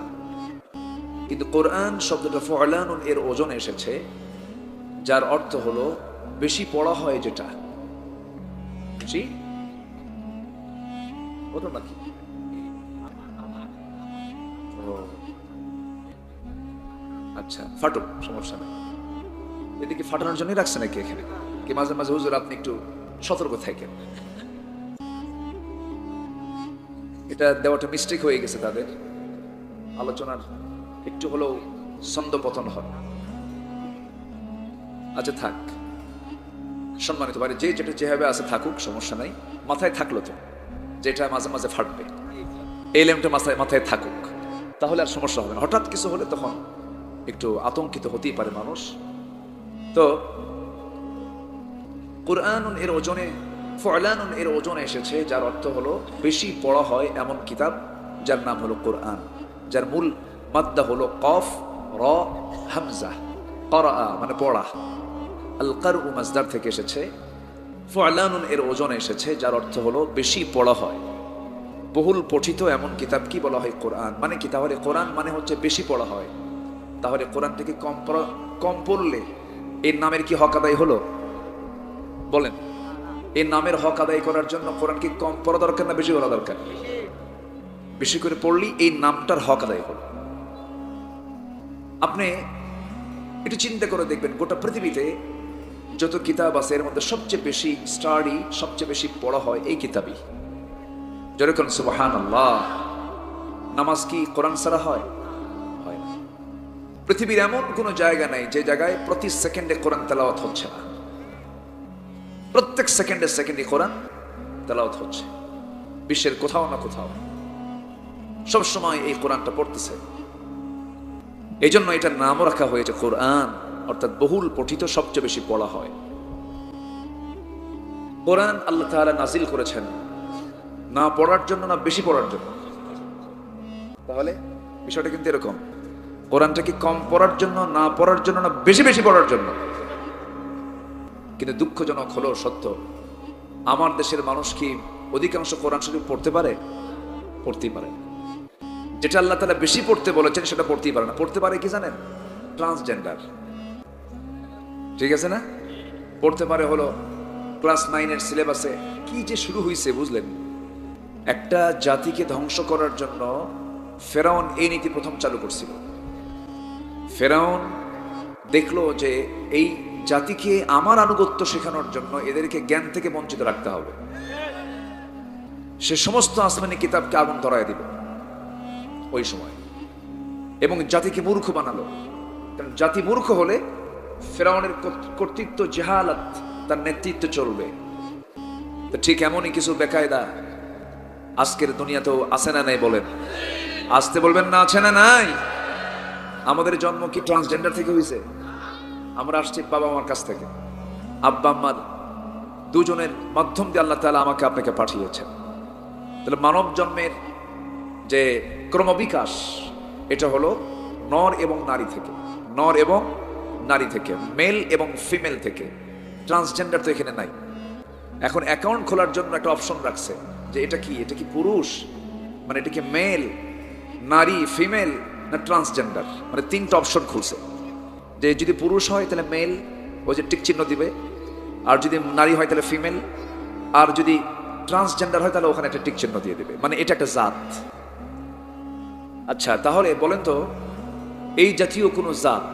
কিন্তু কোরআন শব্দটা ফুআলানুন এর ওজনে এসেছে, যার অর্থ হলো বেশি পড়া হয় যেটা। জি, ওটা নাকি? আচ্ছা, ফাটুক, সমস্যা নেই। এদিকে ফাটানোর জন্যই রাখছে নাকি এখানে? কি মাঝে মাঝে হুজুর আপনি একটু সতর্ক থাকেন। এটা দেওয়াটা মিস্টেক হয়ে গেছে তাদের। আলোচনার একটু হলেও ছন্দপতন হয়। আচ্ছা থাক, সম্মানিত পারে, যে যেটা যেভাবে আছে থাকুক, সমস্যা নাই। মাথায় থাকলো তো যেটা মাঝে মাঝে ফাটবে, এই লেমটা মাথায় থাকুক, তাহলে আর সমস্যা হবে না। হঠাৎ কিছু হলে তখন একটু আতঙ্কিত হতেই পারে মানুষ। তো কুরআনুন এর ওজনে, ফুআলানুন এর ওজনে এসেছে, যার অর্থ হলো বেশি পড়া হয় এমন কিতাব, যার নাম হলো কোরআন, যার মূল মাদ্দা হলো কফ র হামজা। করা মানে পড়া, আল কারউ মাজদার থেকে এসেছে। ফুআলানুন এর ওজনে এসেছে, যার অর্থ হলো বেশি পড়া হয়, বহুল পঠিত এমন কিতাব কি বলা হয়? কোরআন। মানে কি? তাহলে কোরআন মানে হচ্ছে বেশি পড়া হয়। তাহলে কোরআন থেকে কম পড়লে এর নামের কি হক আদায় হলো? বলেন, এই নামের হক আদায় করার জন্য কোরআন কি কম পড়া দরকার না বেশি পড়া দরকার? বেশি করে পড়লি এই নামটার হক আদায় হলো। আপনি একটু চিন্তা করে দেখবেন, গোটা পৃথিবীতে যত কিতাব আছে এর মধ্যে সবচেয়ে বেশি স্টাডি, সবচেয়ে বেশি পড়া হয় এই কিতাবই। যেরকম সুবহানাল্লাহ। নামাজ কি কোরআন ছাড়া হয়? হয় না। পৃথিবীর এমন কোনো জায়গা নাই যে জায়গায় প্রতি সেকেন্ডে কোরআন তেলাওয়াত হচ্ছে না। প্রত্যেক সেকেন্ডে কোরআন তেলাওয়াত হচ্ছে, বিশ্বের কোথাও না কোথাও সব সময় এই কোরআনটা পড়তেছে। এই জন্য এটার নামও রাখা হয়েছে কোরআন, অর্থাৎ বহুল পঠিত, সবচেয়ে বেশি পড়া হয়। কোরআন আল্লাহ তাআলা নাজিল করেছেন না পড়ার জন্য, না বেশি পড়ার জন্য। তাহলে বিষয়টা কিন্তু এরকম, কোরআনটা কি কম পড়ার জন্য, না পড়ার জন্য, না বেশি বেশি পড়ার জন্য? কিন্তু দুঃখজনক হলো সত্য, আমার দেশের মানুষ কি অধিকাংশ কোরআন শরীফ পড়তে পারে? পড়তেই পারে। যেটা আল্লাহ তাআলা বেশি পড়তে বলেছেন সেটা পড়তেই পারে না। পড়তে পারে কি জানেন? ট্রান্সজেন্ডার, ঠিক আছে না? পড়তে পারে হলো ক্লাস 9 সিলেবাসে কি যে শুরু হয়েছে বুঝলেন। একটা জাতিকে ধ্বংস করার জন্য ফেরাউন এই নীতি প্রথম চালু করছিল। ফেরাউন দেখলো যে এই জাতিকে আমার আনুগত্য শেখানোর জন্য এদেরকে জ্ঞান থেকে বঞ্চিত রাখতে হবে। সে সমস্ত আসমানি কিতাবকে আগুন ধরায় দিল ওই সময়, এবং জাতিকে মূর্খ বানালো। কারণ জাতি মূর্খ হলে ফেরাউনের কর্তৃত্ব, জাহালাত, তার নেতৃত্ব চলবে। তো ঠিক এমনই কিছু বেকায়দা আজকের দুনিয়াতেও আছে না নাই? বলেন, আসতে বলবেন না, আছে না নাই? আমাদের জন্ম কি ট্রান্সজেন্ডার থেকে হয়েছে? আমরা আসছি বাবা মার কাছ থেকে, আব্বা আম্মার দুজনের মাধ্যম দিয়ে আল্লাহ তাআলা আমাকে আপনাকে পাঠিয়েছেন। তাহলে মানব জন্মের যে ক্রমবিকাশ, এটা হলো নর এবং নারী থেকে, নর এবং নারী থেকে, মেল এবং ফিমেল থেকে। ট্রান্সজেন্ডার তো এখানে নাই। এখন অ্যাকাউন্ট খোলার জন্য একটা অপশন রাখছে যে এটা কি পুরুষ, মানে এটা কি মেল, নারী, ফিমেল না ট্রান্সজেন্ডার, মানে তিনটা অপশন খুলছে। যে যদি পুরুষ হয় তাহলে মেল, ওই যে টিক চিহ্ন দিবে, আর যদি নারী হয় তাহলে ফিমেল, আর যদি ট্রান্সজেন্ডার হয় তাহলে ওখানে একটা টিক চিহ্ন দিয়ে দেবে, মানে এটা একটা জাত। আচ্ছা, তাহলে বলেন তো, এই জাতীয় কোনো জাত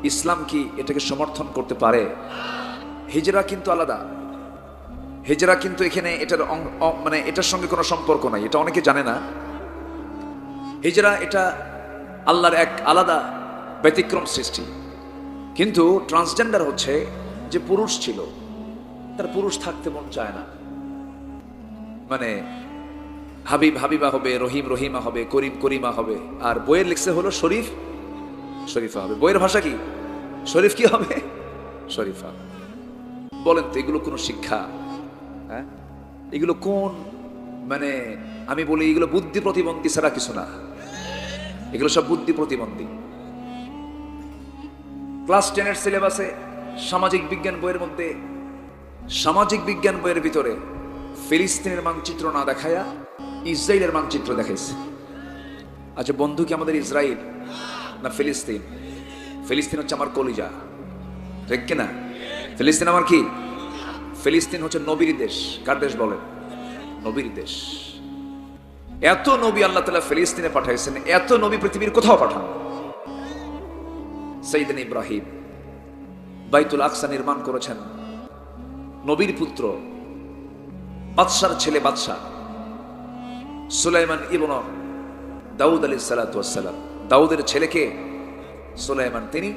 ইসলাম কি এটাকে সমর্থন করতে পারে? হিজরা কিন্তু আলাদা। হিজরা কিন্তু এখানে এটার মানে এটার সঙ্গে কোনো সম্পর্ক নাই, এটা অনেকে জানে না। হিজরা এটা আল্লাহর এক আলাদা ব্যতিক্রম সৃষ্টি। কিন্তু ট্রান্সজেন্ডার হচ্ছে যে পুরুষ ছিল, তার পুরুষ থাকতে মন চায় না, মানে হাবিব হাবিবা হবে, রহিম রহিমা হবে, করিম করিমা হবে, আর বইয়ের লিখছে হলো শরীফ শরীফা হবে। বইয়ের ভাষা কি? শরীফ কি হবে? শরীফা। বলেন তো, এগুলো কোনো শিক্ষা? হ্যাঁ, এগুলো কোন, মানে আমি বলি এগুলো বুদ্ধি প্রতিবন্ধী ছাড়া কিছু না। এগুলো সব বুদ্ধি প্রতিবন্ধী। ক্লাস 10-এর সিলেবাসে সামাজিক বিজ্ঞান বইয়ের মধ্যে, সামাজিক বিজ্ঞান বইয়ের ভিতরে ফিলিস্তিনের মানচিত্র না দেখায়া ইসরায়েলের মানচিত্র দেখাইছে। আচ্ছা বন্ধু, কি আমাদের ইসরায়েল না ফিলিস্তিন? ফিলিস্তিন হচ্ছে আমার কলিজা, ঠিক কিনা? ফিলিস্তিন আমার কি? ফিলিস্তিন হচ্ছে নবীর দেশ। কার দেশ বলেন? নবীর দেশ। এত নবী আল্লাহ তাআলা ফিলিস্তিনে পাঠাইছেন, এত নবী পৃথিবীর কোথাও পাঠান। সাইয়েদনা ইব্রাহিম বাইতুল আকসা নির্মাণ করেছেন, নবীর পুত্র, বাদশার ছেলে বাদশা সুলাইমান ইবনে দাউদ আলাইহিস সালাতু ওয়াস সালাম, দাউদের ছেলেকে সুলাইমান, তিনি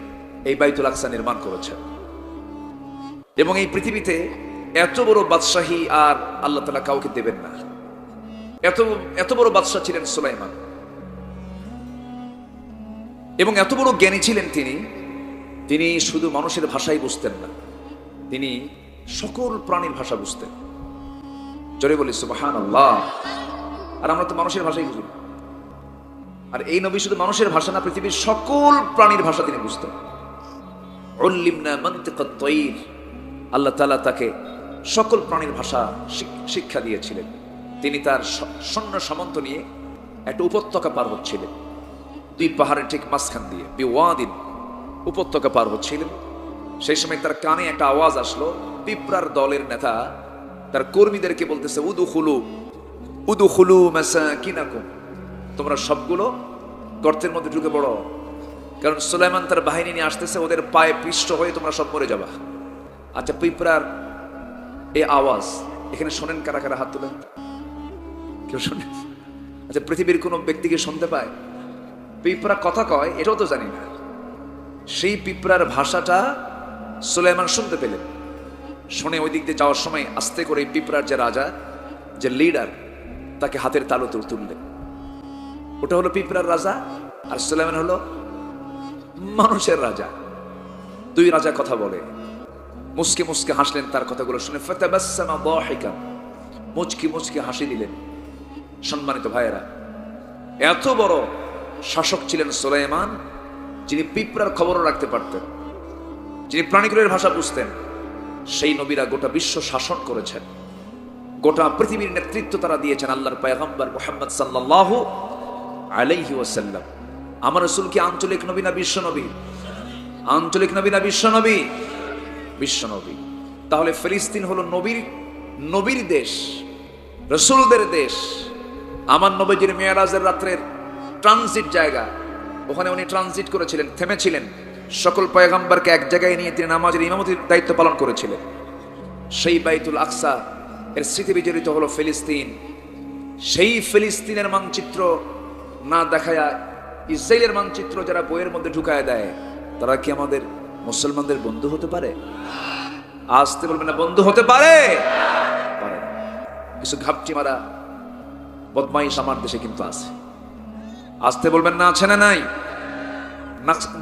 এই বাইতুল আকসা নির্মাণ করেছেন। এবং এই পৃথিবীতে এত বড় বাদশাহী আর আল্লাহ তাআলা কাউকে দেবেন না। এত বড় বাদশা ছিলেন সুলাইমান, এবং এত বড় জ্ঞানী ছিলেন তিনি শুধু মানুষের ভাষাই বুঝতেন না, তিনি সকল প্রাণীর ভাষা বুঝতেন। জোরে বলি সুবহানাল্লাহ। আর আমরা তো মানুষের ভাষাই বুঝি না। আর এই নবী শুধু মানুষের ভাষা না, পৃথিবীর সকল প্রাণীর ভাষা তিনি বুঝতেন। উল্লিমনা মানতিকাত তায়র, আল্লাহ তাআলা তাকে সকল প্রাণীর ভাষা শিক্ষা দিয়েছিলেন। তিনি তার সৈন্য সামন্ত নিয়ে একটা উপত্যকা পার হচ্ছিলেন, দুই পাহাড়ের ঠিক মাঝখান দিয়ে, বিওয়াদিন, উপত্যকা পার হচ্ছিলেন। সেই সময় তার কানে একটা আওয়াজ আসলো। পিঁপড়ার দলের নেতা তার কর্মীদেরকে বলতেছে, উদুখুলু মাসাকিনাকুম, তোমরা সবগুলো গর্তের মধ্যে ঢুকে পড়ো, কারণ সুলাইমান তার বাহিনী নিয়ে আসতেছে, ওদের পায়ে পিষ্ট হয়ে তোমরা সব মরে যাবা। আচ্ছা, পিঁপড়ার এই আওয়াজ এখানে শোনেন কারা কারা? হাত তুলেন। কেউ শোনেন? আচ্ছা, পৃথিবীর কোনো ব্যক্তিকে শুনতে পায়? পিঁপড়া কথা কয় এটাও তো জানি না। সেই পিঁপড়ার ভাষাটা সুলাইমান শুনতে পেলেন। শুনে ওই দিক দিয়ে যাওয়ার সময় আস্তে করে পিঁপড়ার যে রাজা, যে লিডার, তাকে হাতের তালুতে তুললেন। ওটা হলো পিঁপড়ার রাজা, আর সুলাইমান হলো মানুষের রাজা। দুই রাজা কথা বলে, মুচকে মুচকে হাসলেন তার কথাগুলো শুনে। ফাতাবাসসামা দাহিকান, মুচকি মুচকি হাসি দিলেন। সম্মানিত ভাইয়েরা, এত বড় শাসক ছিলেন সুলাইমান, যিনি পিঁপড়ার খবরও রাখতে পারতেন, যিনি প্রাণীকুলের ভাষা বুঝতেন। সেই নবীরা গোটা বিশ্ব শাসন করেছেন, গোটা পৃথিবীর নেতৃত্ব তারা দিয়েছেন আল্লাহর পয়গম্বর মুহাম্মদ সাল্লাল্লাহু আলাইহি ওয়াসাল্লাম। আমার রাসূল কি আঞ্চলিক নবী না বিশ্ব নবী? আঞ্চলিক নবী না বিশ্ব নবী? বিশ্ব নবী। তাহলে ফিলিস্তিন হলো নবীর দেশ, রাসূলদের দেশ। আমার নবীজির মেরাজের রাত্রের ট্রানজিট জায়গা, ওখানে উনি ট্রানজিট করেছিলেন, থেমেছিলেন। সকল পয়গম্বরকে এক জায়গায় নিয়ে তিনি নামাজের ইমামতির দায়িত্ব পালন করেছিলেন। সেই বাইতুল আকসা এর স্মৃতি বিজড়িত হলো ফিলিস্তিন। সেই ফিলিস্তিনের মানচিত্র না দেখায়া ইসরায়েলের মানচিত্র যারা বইয়ের মধ্যে ঢুকায় দেয়, তারা কি আমাদের মুসলমানদের বন্ধু হতে পারে? আসতে বলবেন না, বন্ধু হতে পারে? পারে না। কিছু ঘাপটি মারা বদমাইশ আমার দেশে কিন্তু আছে। আসতে বলবেন না, আছে না নাই?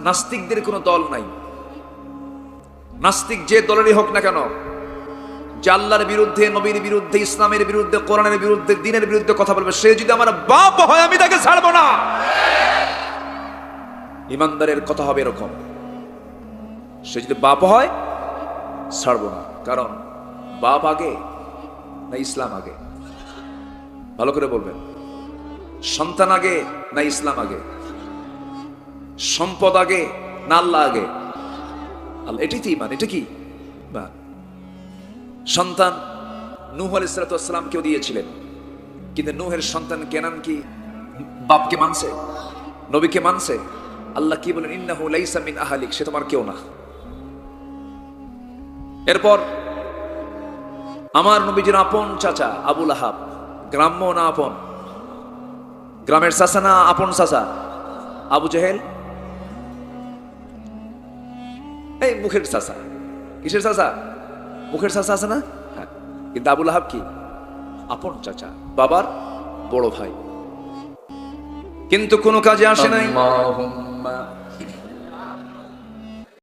নাস্তিকদের কোনো দল নাই। নাস্তিক যে দলেরই হোক না কেন, যে আল্লাহর বিরুদ্ধে, নবীর বিরুদ্ধে, ইসলামের বিরুদ্ধে, কোরআনের বিরুদ্ধে, দ্বীনের বিরুদ্ধে কথা বলবে, সে যদি আমার বাপ হয় আমি তাকে ছাড়বো না। ইমানদারের কথা হবে এরকম, সে যদি বাপ হয় ছাড়বো না। কারণ বাপ আগে না ইসলাম আগে? ভালো করে বলবেন। সন্তান আগে না ইসলাম আগে? সম্পদ আগে না আল্লাহ আগে? আল্লাহ। এটাই তো ইমান। এটা কি ইমান? সন্তান নূহ আলাইহিস সালাম কেউ দিয়েছিলেন, কিন্তু নূহের সন্তান কেনান কি বাপকে মানছে? নবীকে মানছে? আল্লাহ কি বলেন? ইন্নাহু লাইসা মিন আহলিক, সে তোমার কেউ না। এরপর আমার নবীজির আপন চাচা আবু লাহাব, গ্রাম্য না আপন? গ্রামের চাচা না আপন চাচা? আবু জেহেল এই মুখের চাচা। কিসের চাচা? মুখের চাচা আছে না? হ্যাঁ। কিন্তু আবু লাহাব কি? আপন চাচা, বাবার বড় ভাই। কিন্তু কোনো কাজে আসে নাই।